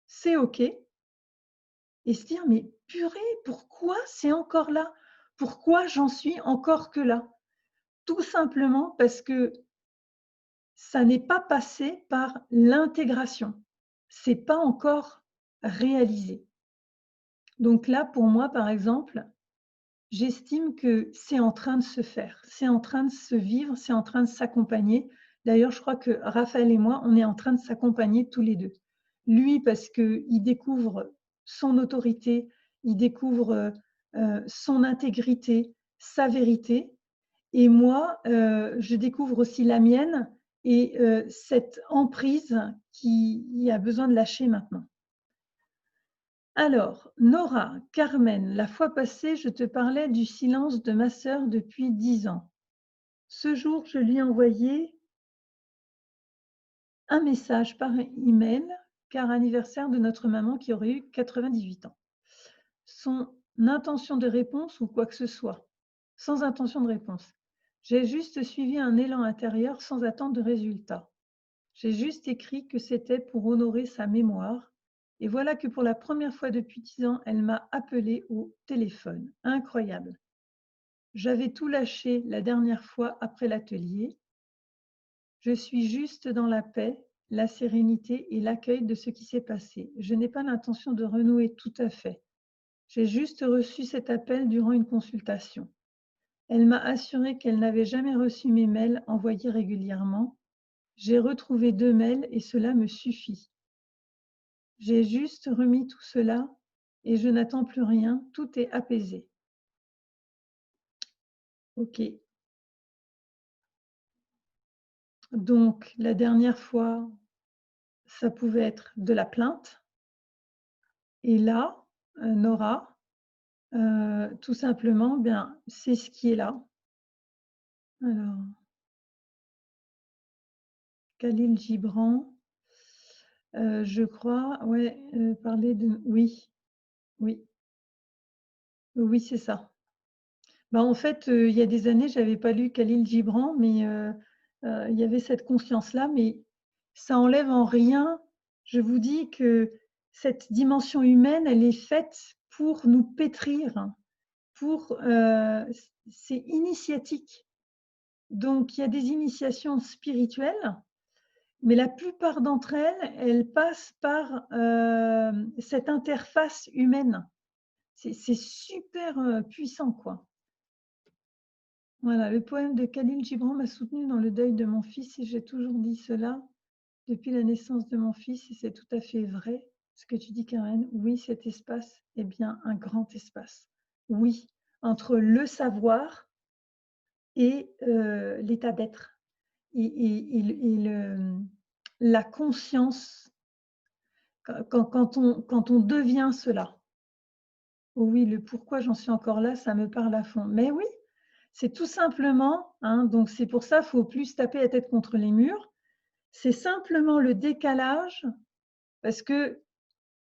c'est OK. Et se dire, mais purée, pourquoi c'est encore là? Pourquoi j'en suis encore que là? Tout simplement parce que ça n'est pas passé par l'intégration. C'est pas encore réalisé. Donc là, pour moi, par exemple, j'estime que c'est en train de se faire, c'est en train de se vivre, c'est en train de s'accompagner. D'ailleurs, je crois que Raphaël et moi, on est en train de s'accompagner tous les deux. Lui, parce qu'il découvre son autorité, il découvre son intégrité, sa vérité. Et moi, je découvre aussi la mienne et cette emprise qui a besoin de lâcher maintenant. Alors, Nora, Carmen, la fois passée, je te parlais du silence de ma sœur depuis 10 ans. Ce jour, je lui ai envoyé un message par email, car anniversaire de notre maman qui aurait eu 98 ans. Son intention de réponse ou quoi que ce soit, sans intention de réponse. J'ai juste suivi un élan intérieur sans attendre de résultat. J'ai juste écrit que c'était pour honorer sa mémoire. Et voilà que pour la première fois depuis 10 ans, elle m'a appelé au téléphone. Incroyable. J'avais tout lâché la dernière fois après l'atelier. Je suis juste dans la paix, la sérénité et l'accueil de ce qui s'est passé. Je n'ai pas l'intention de renouer tout à fait. J'ai juste reçu cet appel durant une consultation. Elle m'a assuré qu'elle n'avait jamais reçu mes mails envoyés régulièrement. J'ai retrouvé 2 mails et cela me suffit. J'ai juste remis tout cela et je n'attends plus rien, tout est apaisé. OK. Donc, la dernière fois, ça pouvait être de la plainte. Et là, Nora, tout simplement, bien, c'est ce qui est là. Alors, Khalil Gibran, je crois, ouais, parler de... Oui, oui, oui, c'est ça. Bah, en fait, il y a des années, je n'avais pas lu Khalil Gibran, mais il y avait cette conscience-là, mais ça enlève en rien, je vous dis que cette dimension humaine, elle est faite pour nous pétrir, c'est initiatique. Donc, il y a des initiations spirituelles Mais la plupart d'entre elles, elles passent par cette interface humaine. C'est super puissant, quoi. Voilà, le poème de Khalil Gibran m'a soutenue dans le deuil de mon fils et j'ai toujours dit cela depuis la naissance de mon fils et c'est tout à fait vrai ce que tu dis, Karen. Oui, cet espace est bien un grand espace. Oui, entre le savoir et l'état d'être et la conscience quand on devient cela. Oh oui, le pourquoi j'en suis encore là, ça me parle à fond. Mais oui, c'est tout simplement, hein, donc c'est pour ça, il faut plus taper la tête contre les murs. C'est simplement le décalage, parce que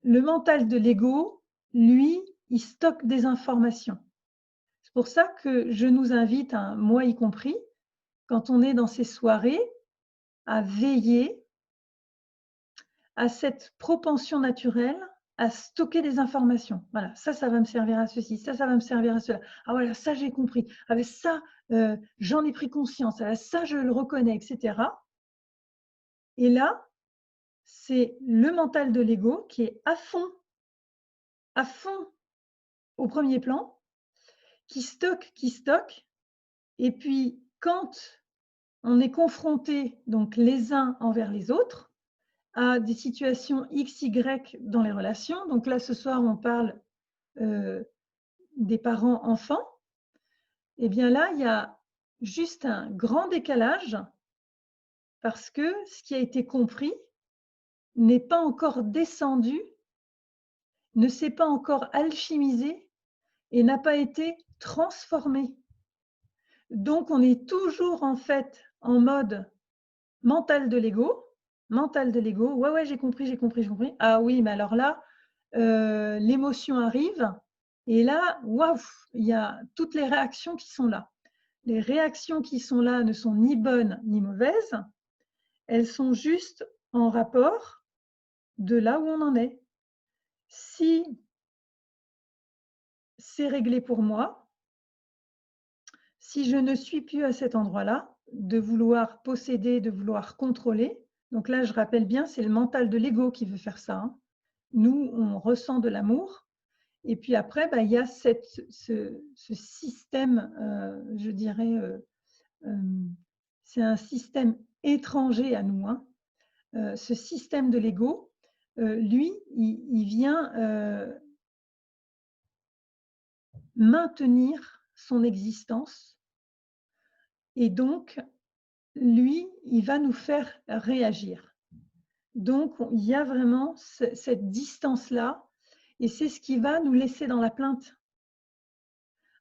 le mental de l'ego, lui, il stocke des informations. C'est pour ça que je nous invite, hein, moi y compris, quand on est dans ces soirées, à veiller à cette propension naturelle à stocker des informations. Voilà, ça va me servir à ceci, ça va me servir à cela. Ah voilà, ça j'ai compris. Ah ben ça, j'en ai pris conscience. Ah, ça, je le reconnais, etc. Et là, c'est le mental de l'ego qui est à fond au premier plan, qui stocke. Et puis, quand on est confronté, donc les uns envers les autres, à des situations X, Y dans les relations. Donc là, ce soir, on parle des parents-enfants. Eh bien là, il y a juste un grand décalage parce que ce qui a été compris n'est pas encore descendu, ne s'est pas encore alchimisé et n'a pas été transformé. Donc, on est toujours en fait en mode mental de l'ego. Mental de l'ego, ouais, j'ai compris. Ah oui, mais alors là, l'émotion arrive et là, waouh, il y a toutes les réactions qui sont là. Les réactions qui sont là ne sont ni bonnes ni mauvaises, elles sont juste en rapport de là où on en est. Si c'est réglé pour moi, si je ne suis plus à cet endroit-là, de vouloir posséder, de vouloir contrôler, donc là, je rappelle bien, c'est le mental de l'ego qui veut faire ça, hein. Nous, on ressent de l'amour. Et puis après, il y a ce système, je dirais, c'est un système étranger à nous, hein. Ce système de l'ego, lui, il vient maintenir son existence et donc, lui, il va nous faire réagir. Donc, il y a vraiment cette distance-là et c'est ce qui va nous laisser dans la plainte.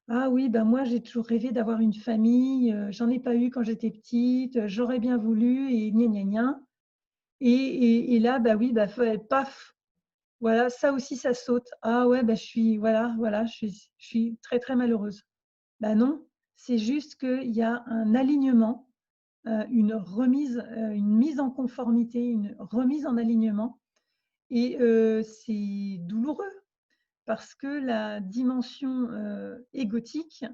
Ah oui, ben moi j'ai toujours rêvé d'avoir une famille, j'en ai pas eu quand j'étais petite, j'aurais bien voulu et gna gna gna. Et là, bah oui, bah, paf, voilà, ça aussi ça saute. Ah ouais, bah, je suis voilà, je suis très, très malheureuse. Bah non, c'est juste qu'il y a un alignement, une remise, une mise en conformité, une remise en alignement et c'est douloureux parce que la dimension, égotique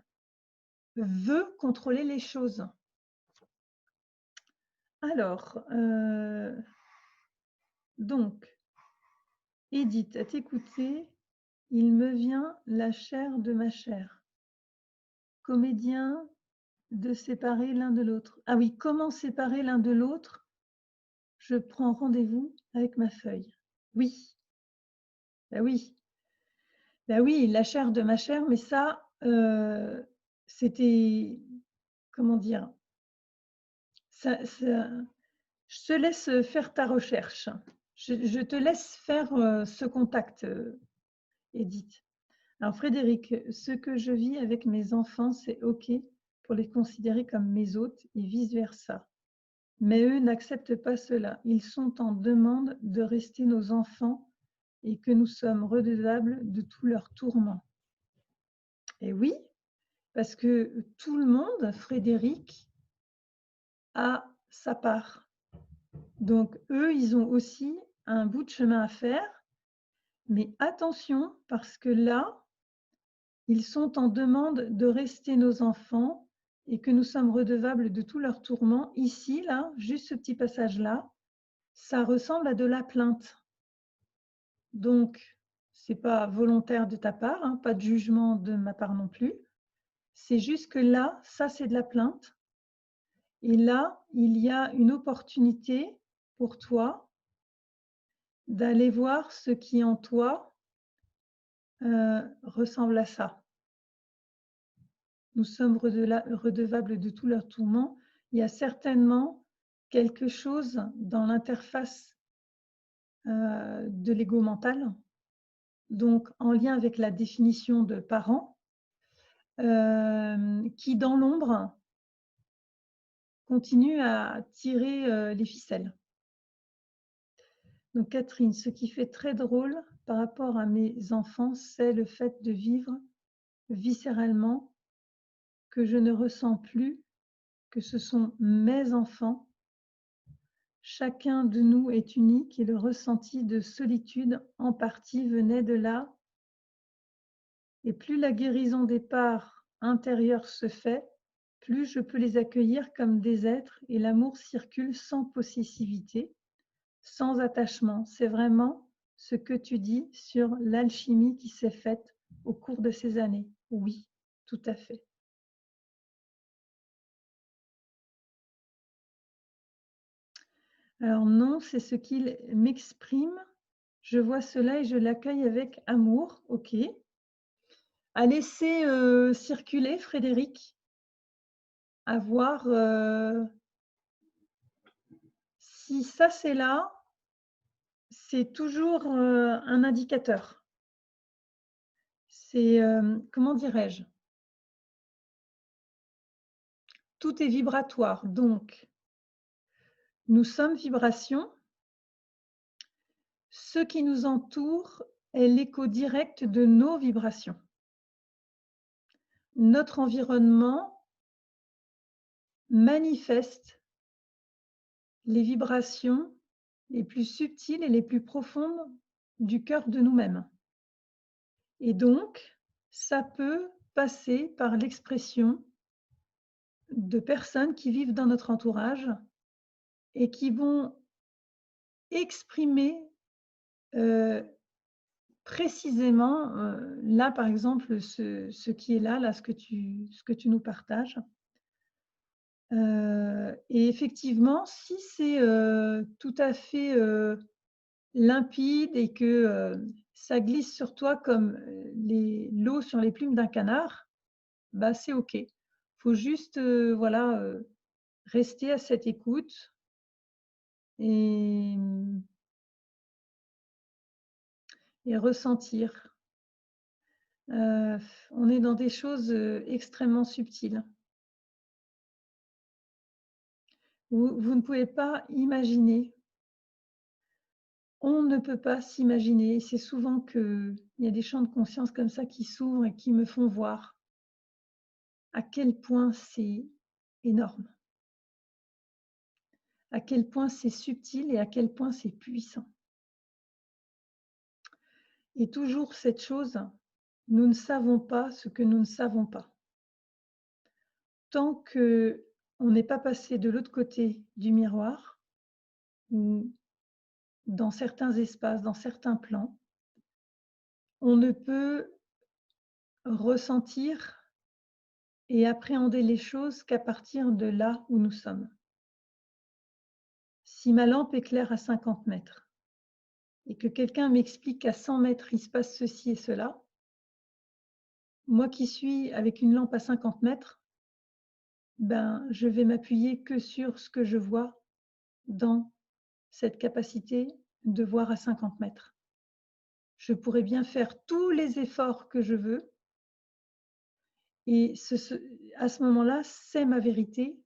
veut contrôler les choses. Alors, donc, Edith, à t'écouter, il me vient la chair de ma chair. Comédien de séparer l'un de l'autre. Ah oui, comment séparer l'un de l'autre? Je prends rendez-vous avec ma feuille. Oui, ben oui, ben oui, la chair de ma chair, mais ça, c'était, comment dire, je te laisse faire ta recherche. Je te laisse faire ce contact, Edith. Alors Frédéric, ce que je vis avec mes enfants, c'est OK pour les considérer comme mes hôtes et vice-versa. Mais eux n'acceptent pas cela. Ils sont en demande de rester nos enfants et que nous sommes redevables de tous leurs tourments. Et oui, parce que tout le monde, Frédéric, a sa part. Donc eux, ils ont aussi un bout de chemin à faire. Mais attention, parce que là, ils sont en demande de rester nos enfants et que nous sommes redevables de tous leurs tourments. Ici, là, juste ce petit passage-là, ça ressemble à de la plainte. Donc, c'est pas volontaire de ta part, hein, pas de jugement de ma part non plus. C'est juste que là, ça, c'est de la plainte et là, il y a une opportunité pour toi d'aller voir ce qui en toi, ressemble à ça. Nous sommes redevables de tous leurs tourments. Il y a certainement quelque chose dans l'interface, de l'ego mental, donc en lien avec la définition de parent, qui dans l'ombre continue à tirer, les ficelles. Donc Catherine, ce qui fait très drôle par rapport à mes enfants, c'est le fait de vivre viscéralement que je ne ressens plus que ce sont mes enfants. Chacun de nous est unique et le ressenti de solitude en partie venait de là. Et plus la guérison des parts intérieures se fait, plus je peux les accueillir comme des êtres et l'amour circule sans possessivité, sans attachement. C'est vraiment ce que tu dis sur l'alchimie qui s'est faite au cours de ces années. Oui, tout à fait. Alors non, c'est ce qu'il m'exprime. Je vois cela et je l'accueille avec amour. OK. À laisser, circuler Frédéric, à voir, si ça c'est là, c'est toujours, un indicateur. C'est, comment dirais-je? Tout est vibratoire, donc nous sommes vibration. Ce qui nous entoure est l'écho direct de nos vibrations. Notre environnement manifeste les vibrations les plus subtiles et les plus profondes du cœur de nous-mêmes. Et donc, ça peut passer par l'expression de personnes qui vivent dans notre entourage et qui vont exprimer, précisément, là, par exemple, ce qui est là, ce que tu nous partages. Et effectivement, si c'est, tout à fait, limpide et que, ça glisse sur toi comme, l'eau sur les plumes d'un canard, bah, c'est OK. Faut juste, voilà, rester à cette écoute et et ressentir. On est dans des choses, extrêmement subtiles. Vous ne pouvez pas imaginer. On ne peut pas s'imaginer. C'est souvent qu'il y a des champs de conscience comme ça qui s'ouvrent et qui me font voir à quel point c'est énorme, à quel point c'est subtil et à quel point c'est puissant. Et toujours cette chose, nous ne savons pas ce que nous ne savons pas. Tant qu'on n'est pas passé de l'autre côté du miroir, ou dans certains espaces, dans certains plans, on ne peut ressentir et appréhender les choses qu'à partir de là où nous sommes. Si ma lampe éclaire à 50 mètres et que quelqu'un m'explique qu'à 100 mètres, il se passe ceci et cela, moi qui suis avec une lampe à 50 mètres, ben, je vais m'appuyer que sur ce que je vois dans cette capacité de voir à 50 mètres. Je pourrais bien faire tous les efforts que je veux et à ce moment-là, c'est ma vérité,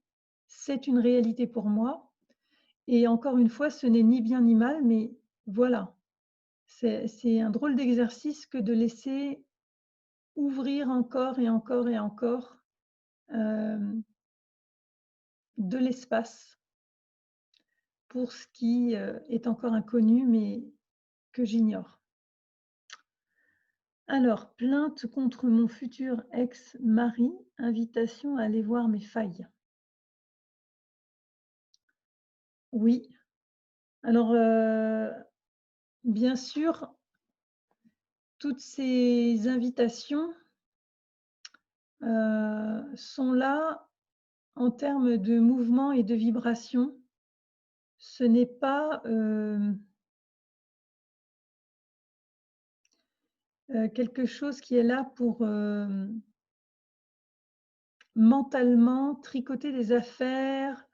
c'est une réalité pour moi et encore une fois, ce n'est ni bien ni mal, mais voilà. C'est un drôle d'exercice que de laisser ouvrir encore et encore et encore, de l'espace pour ce qui, est encore inconnu, mais que j'ignore. Alors, plainte contre mon futur ex-mari, invitation à aller voir mes failles. Oui, Alors, bien sûr, toutes ces invitations, sont là en termes de mouvement et de vibration. Ce n'est pas, quelque chose qui est là pour, mentalement tricoter des affaires,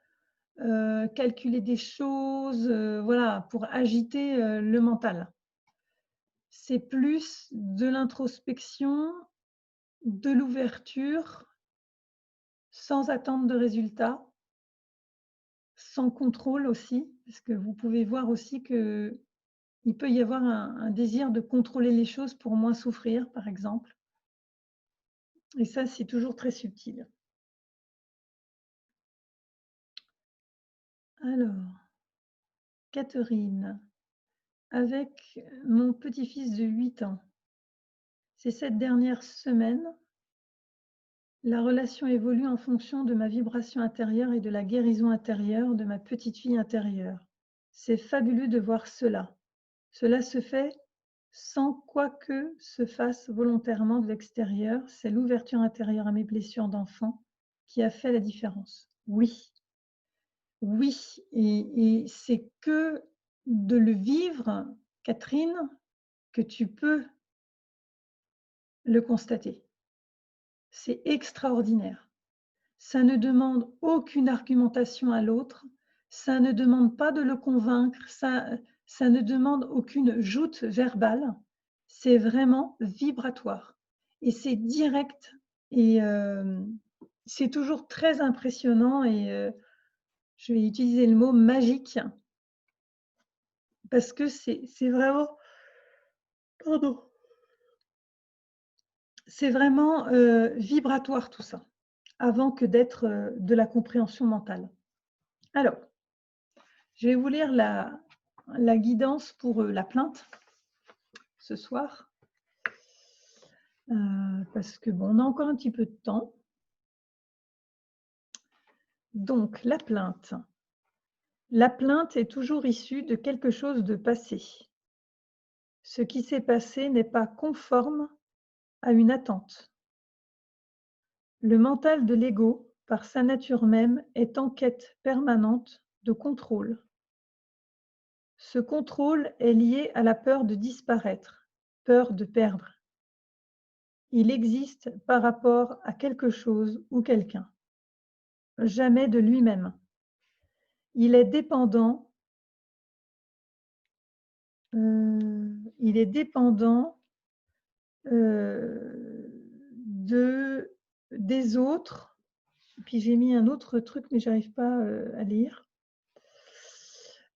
calculer des choses, voilà, pour agiter, le mental. C'est plus de l'introspection, de l'ouverture, sans attente de résultat, sans contrôle aussi, parce que vous pouvez voir aussi qu'il peut y avoir un désir de contrôler les choses pour moins souffrir, par exemple, et ça, c'est toujours très subtil. Alors, Catherine, avec mon petit-fils de 8 ans, ces 7 dernières semaines, la relation évolue en fonction de ma vibration intérieure et de la guérison intérieure de ma petite fille intérieure. C'est fabuleux de voir cela. Cela se fait sans quoi que se fasse volontairement de l'extérieur. C'est l'ouverture intérieure à mes blessures d'enfant qui a fait la différence. Oui, oui, et c'est que de le vivre, Catherine, que tu peux le constater. C'est extraordinaire. Ça ne demande aucune argumentation à l'autre, ça ne demande pas de le convaincre, ça ne demande aucune joute verbale. C'est vraiment vibratoire et c'est direct et c'est toujours très impressionnant et je vais utiliser le mot magique parce que c'est vraiment pardon, c'est vraiment, vibratoire tout ça, avant que d'être, de la compréhension mentale. Alors, je vais vous lire la guidance pour, la plainte, ce soir, parce que bon, on a encore un petit peu de temps. Donc la plainte. La plainte est toujours issue de quelque chose de passé. Ce qui s'est passé n'est pas conforme à une attente. Le mental de l'ego, par sa nature même, est en quête permanente de contrôle. Ce contrôle est lié à la peur de disparaître, peur de perdre. Il existe par rapport à quelque chose ou quelqu'un, jamais de lui-même. Il est dépendant, il est dépendant de, des autres. Puis j'ai mis un autre truc, mais j'arrive pas à lire.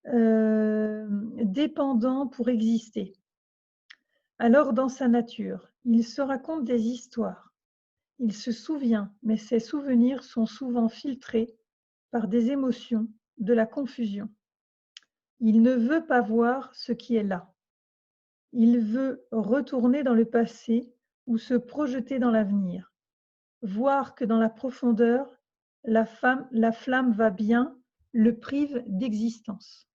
Dépendant pour exister. Alors dans sa nature, il se raconte des histoires. Il se souvient, mais ces souvenirs sont souvent filtrés par des émotions, de la confusion. Il ne veut pas voir ce qui est là. Il veut retourner dans le passé ou se projeter dans l'avenir. Voir que dans la profondeur, la flamme va bien, le prive d'existence.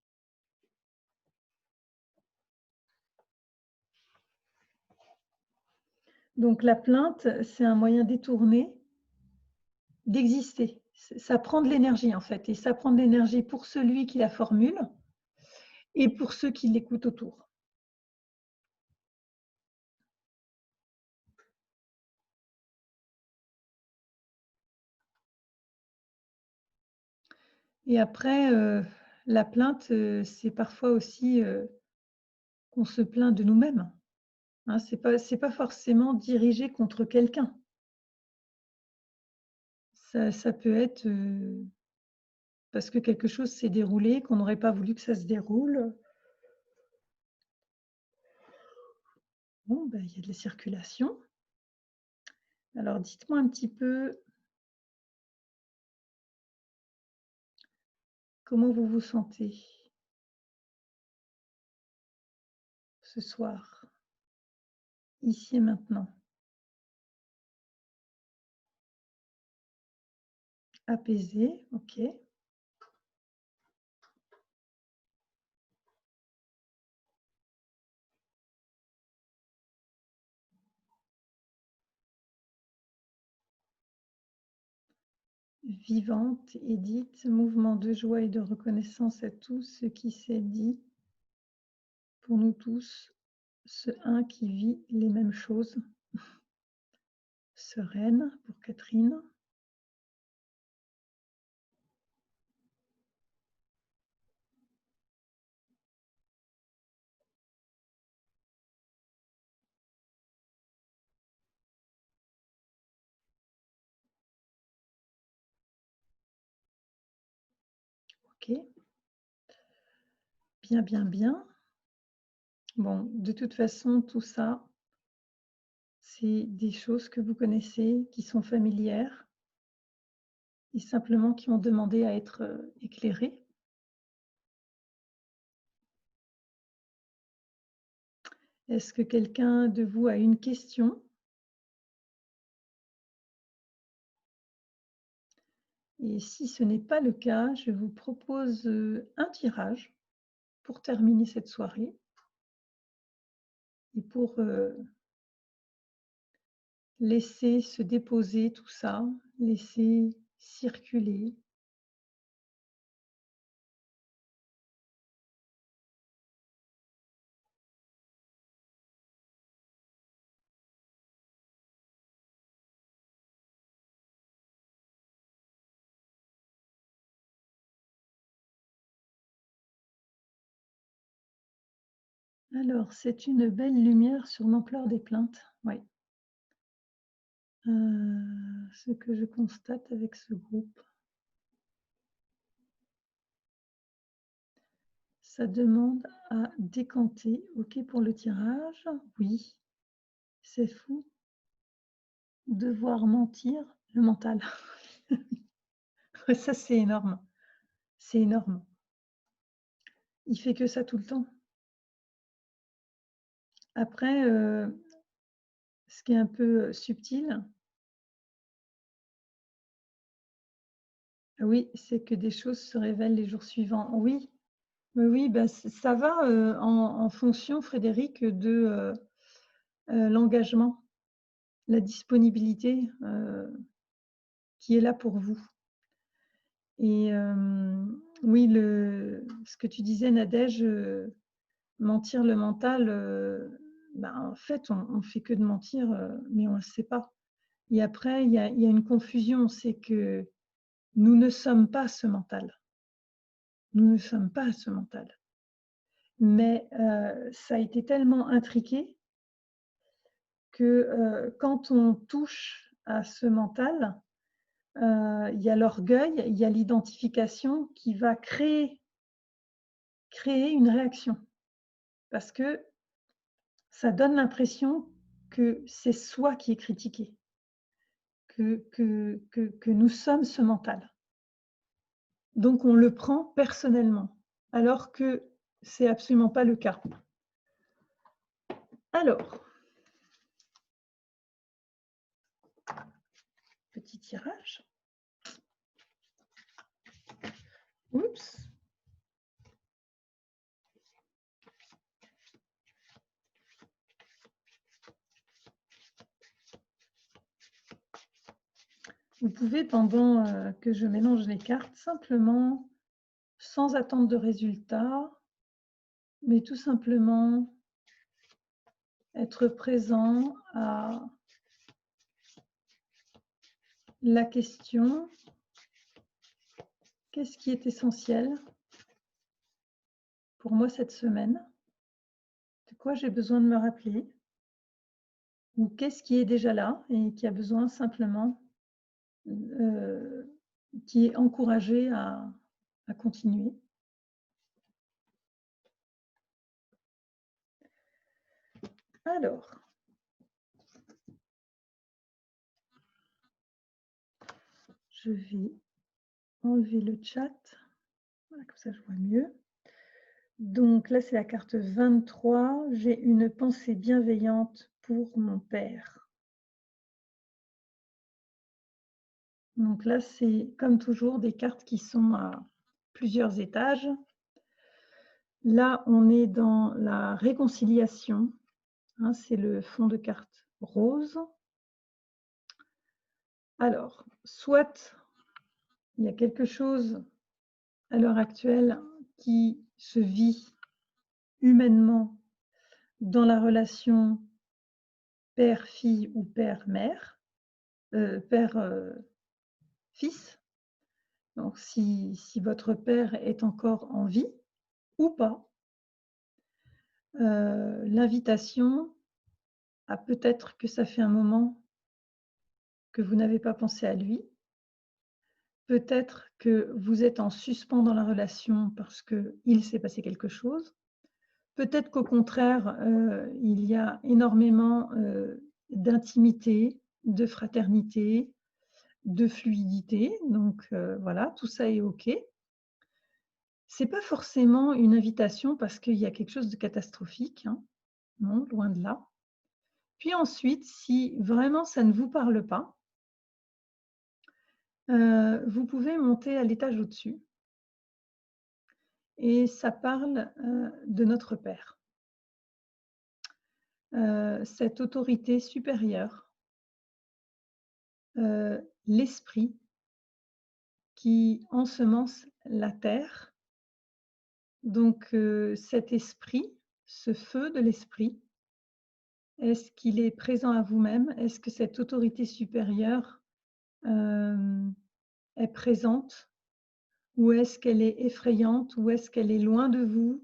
Donc la plainte, c'est un moyen détourné d'exister. Ça prend de l'énergie en fait, et ça prend de l'énergie pour celui qui la formule et pour ceux qui l'écoutent autour. Et après, la plainte, c'est parfois aussi qu'on se plaint de nous-mêmes. Hein, c'est pas forcément dirigé contre quelqu'un. Ça peut être parce que quelque chose s'est déroulé, qu'on n'aurait pas voulu que ça se déroule. Bon, ben, il y a de la circulation. Alors, dites-moi un petit peu comment vous vous sentez ce soir, ici et maintenant. Apaisé, ok. vivante et dite, mouvement de joie et de reconnaissance à tout ce qui s'est dit pour nous tous, ce un qui vit les mêmes choses. Sereine pour Catherine. Ok. Bien, bien, bien. Bon, de toute façon, tout ça, c'est des choses que vous connaissez, qui sont familières et simplement qui ont demandé à être éclairées. Est-ce que quelqu'un de vous a une question? Et si ce n'est pas le cas, je vous propose un tirage pour terminer cette soirée et pour laisser se déposer tout ça, laisser circuler. Alors, c'est une belle lumière sur l'ampleur des plaintes, oui. Ce que je constate avec ce groupe. Ça demande à décanter. OK pour le tirage? Oui. C'est fou. Devoir mentir, le mental. Ça, c'est énorme. C'est énorme. Il fait que ça tout le temps. Après, ce qui est un peu subtil, oui, c'est que des choses se révèlent les jours suivants. Oui, oui, oui, bah, ça va en fonction, Frédéric, de l'engagement, la disponibilité qui est là pour vous. Et oui, ce que tu disais, Nadège, mentir le mental, bah, en fait, on ne fait que de mentir, mais on ne le sait pas. Et après, il y a une confusion, c'est que nous ne sommes pas ce mental. Nous ne sommes pas ce mental. Mais ça a été tellement intriqué que quand on touche à ce mental, il y a l'orgueil, il y a l'identification qui va créer une réaction. Parce que ça donne l'impression que c'est soi qui est critiqué, que nous sommes ce mental. Donc on le prend personnellement, alors que c'est absolument pas le cas. Alors, petit tirage. Oups. Vous pouvez, pendant que je mélange les cartes, simplement, sans attendre de résultat, mais tout simplement être présent à la question: qu'est-ce qui est essentiel pour moi cette semaine? De quoi j'ai besoin de me rappeler? Ou qu'est-ce qui est déjà là et qui a besoin simplement, qui est encouragé à continuer? Alors, je vais enlever le chat. Voilà, comme ça je vois mieux. Donc là, c'est la carte 23. J'ai une pensée bienveillante pour mon père. Donc là, c'est comme toujours des cartes qui sont à plusieurs étages. Là, on est dans la réconciliation. Hein, c'est le fond de carte rose. Alors, soit il y a quelque chose à l'heure actuelle qui se vit humainement dans la relation père-fille ou père-mère, père-fils. Donc si votre père est encore en vie ou pas, l'invitation à peut-être que ça fait un moment que vous n'avez pas pensé à lui. Peut-être que vous êtes en suspens dans la relation parce qu'il s'est passé quelque chose. Peut-être qu'au contraire, il y a énormément, d'intimité, de fraternité, de fluidité. Donc, voilà, tout ça est OK. C'est pas forcément une invitation parce qu'il y a quelque chose de catastrophique, hein. Non, loin de là. Puis ensuite, si vraiment ça ne vous parle pas, vous pouvez monter à l'étage au-dessus et ça parle, de notre père. Cette autorité supérieure, l'esprit qui ensemence la terre. Donc, cet esprit, ce feu de l'esprit, est-ce qu'il est présent à vous-même? Est-ce que cette autorité supérieure, est présente? Ou est-ce qu'elle est effrayante? Ou est-ce qu'elle est loin de vous?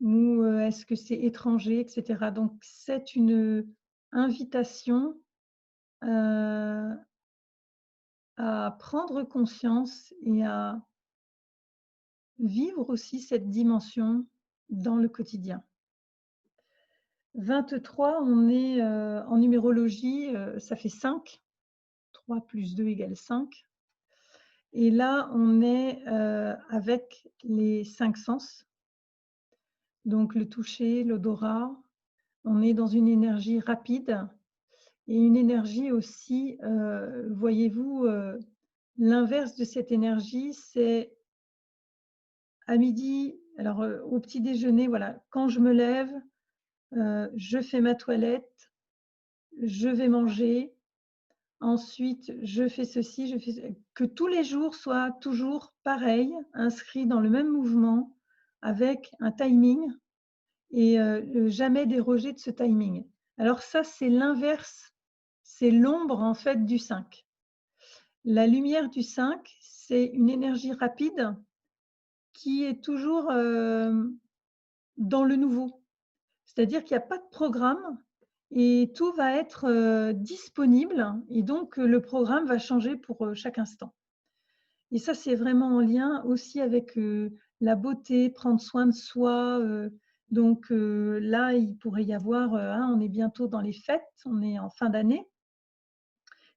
Ou, est-ce que c'est étranger et cetera? Donc c'est une invitation, heu, à prendre conscience et à vivre aussi cette dimension dans le quotidien. 23, on est, en numérologie, ça fait 5. 3 plus 2 égale 5. Et là, on est, avec les 5 sens, donc le toucher, l'odorat. On est dans une énergie rapide et une énergie aussi, voyez-vous, l'inverse de cette énergie, c'est à midi, alors, au petit déjeuner, voilà, quand je me lève, je fais ma toilette, je vais manger, ensuite je fais ceci, je fais que tous les jours soient toujours pareils, inscrits dans le même mouvement, avec un timing et jamais déroger de ce timing. Alors ça, c'est l'inverse, c'est l'ombre en fait du 5. La lumière du 5, c'est une énergie rapide qui est toujours, dans le nouveau. C'est-à-dire qu'il y a pas de programme et tout va être, disponible et donc le programme va changer pour, chaque instant. Et ça, c'est vraiment en lien aussi avec, la beauté, prendre soin de soi, donc là, il pourrait y avoir, hein, on est bientôt dans les fêtes, on est en fin d'année.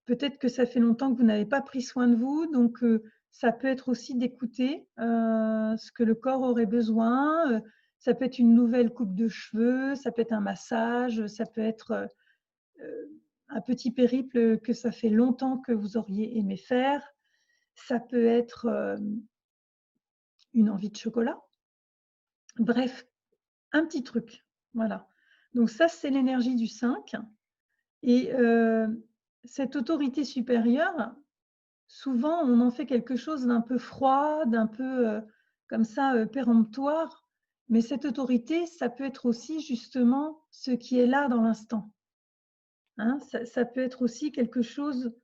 Peut-être que ça fait longtemps que vous n'avez pas pris soin de vous, donc ça peut être aussi d'écouter, ce que le corps aurait besoin, ça peut être une nouvelle coupe de cheveux, ça peut être un massage, ça peut être, un petit périple que ça fait longtemps que vous auriez aimé faire. Ça peut être, une envie de chocolat. Bref, un petit truc, voilà. Donc ça, c'est l'énergie du 5 et cette autorité supérieure, souvent, on en fait quelque chose d'un peu froid, d'un peu, comme ça, péremptoire. Mais cette autorité, ça peut être aussi justement ce qui est là dans l'instant, hein. Ça peut être aussi quelque chose,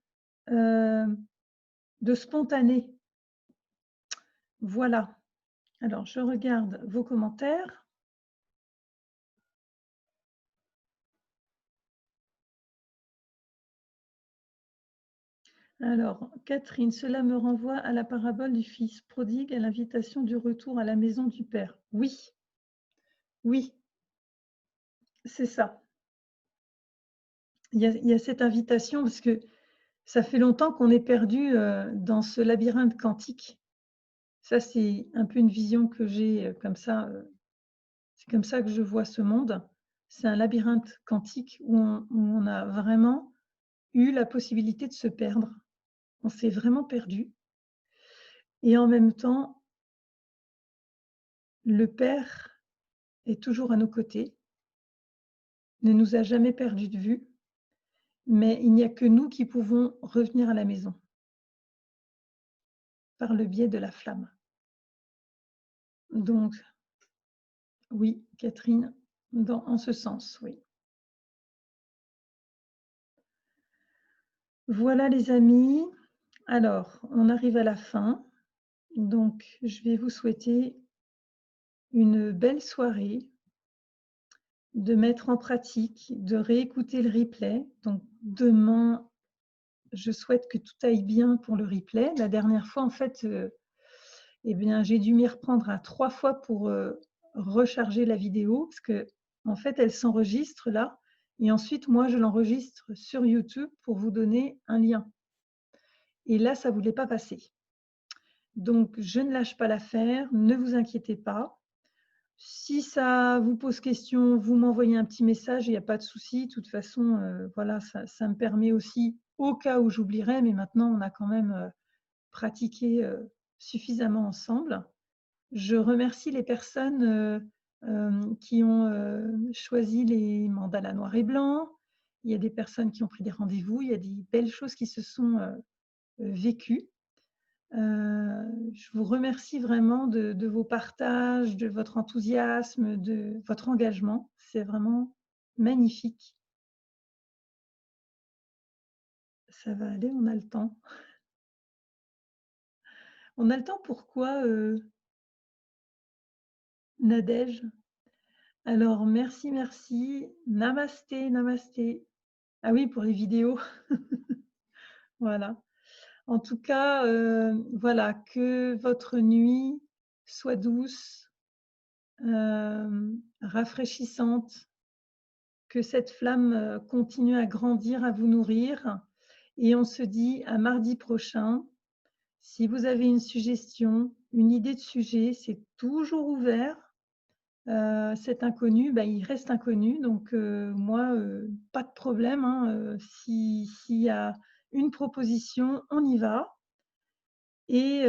de spontané. Voilà. Alors je regarde vos commentaires. Alors Catherine, cela me renvoie à la parabole du fils prodigue, à l'invitation du retour à la maison du père. Oui, oui, c'est ça. Il y a cette invitation parce que ça fait longtemps qu'on est perdu, dans ce labyrinthe quantique. Ça, c'est un peu une vision que j'ai, comme ça, c'est comme ça que je vois ce monde. C'est un labyrinthe quantique où on a vraiment eu la possibilité de se perdre. On s'est vraiment perdu et en même temps, le Père est toujours à nos côtés, ne nous a jamais perdus de vue, mais il n'y a que nous qui pouvons revenir à la maison. par le biais de la flamme. Donc oui, Catherine, en ce sens, oui. Voilà les amis, alors on arrive à la fin, donc je vais vous souhaiter une belle soirée, de mettre en pratique, de réécouter le replay. Donc demain, je souhaite que tout aille bien pour le replay. La dernière fois, en fait, eh bien, j'ai dû m'y reprendre à 3 fois pour recharger la vidéo, parce que en fait, elle s'enregistre là, et ensuite, moi, je l'enregistre sur YouTube pour vous donner un lien. Et là, ça ne voulait pas passer. Donc, je ne lâche pas l'affaire, ne vous inquiétez pas. Si ça vous pose question, vous m'envoyez un petit message, il n'y a pas de souci. De toute façon, voilà, ça me permet aussi, au cas où j'oublierais, mais maintenant, on a quand même pratiqué suffisamment ensemble. Je remercie les personnes qui ont choisi les mandalas noirs et blancs. Il y a des personnes qui ont pris des rendez-vous. Il y a des belles choses qui se sont vécues. Je vous remercie vraiment de vos partages, de votre enthousiasme, de votre engagement. C'est vraiment magnifique. Ça va aller, on a le temps. On a le temps pourquoi, Nadège? Alors merci, merci. Namasté, namasté. Ah oui, pour les vidéos. Voilà. En tout cas, voilà, que votre nuit soit douce, rafraîchissante, que cette flamme continue à grandir, à vous nourrir. Et on se dit à mardi prochain. Si vous avez une suggestion, une idée de sujet, c'est toujours ouvert. Cet inconnu, il reste inconnu. Donc, moi, pas de problème, hein, s'il y a une proposition, on y va. Et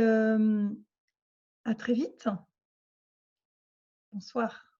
à très vite. Bonsoir.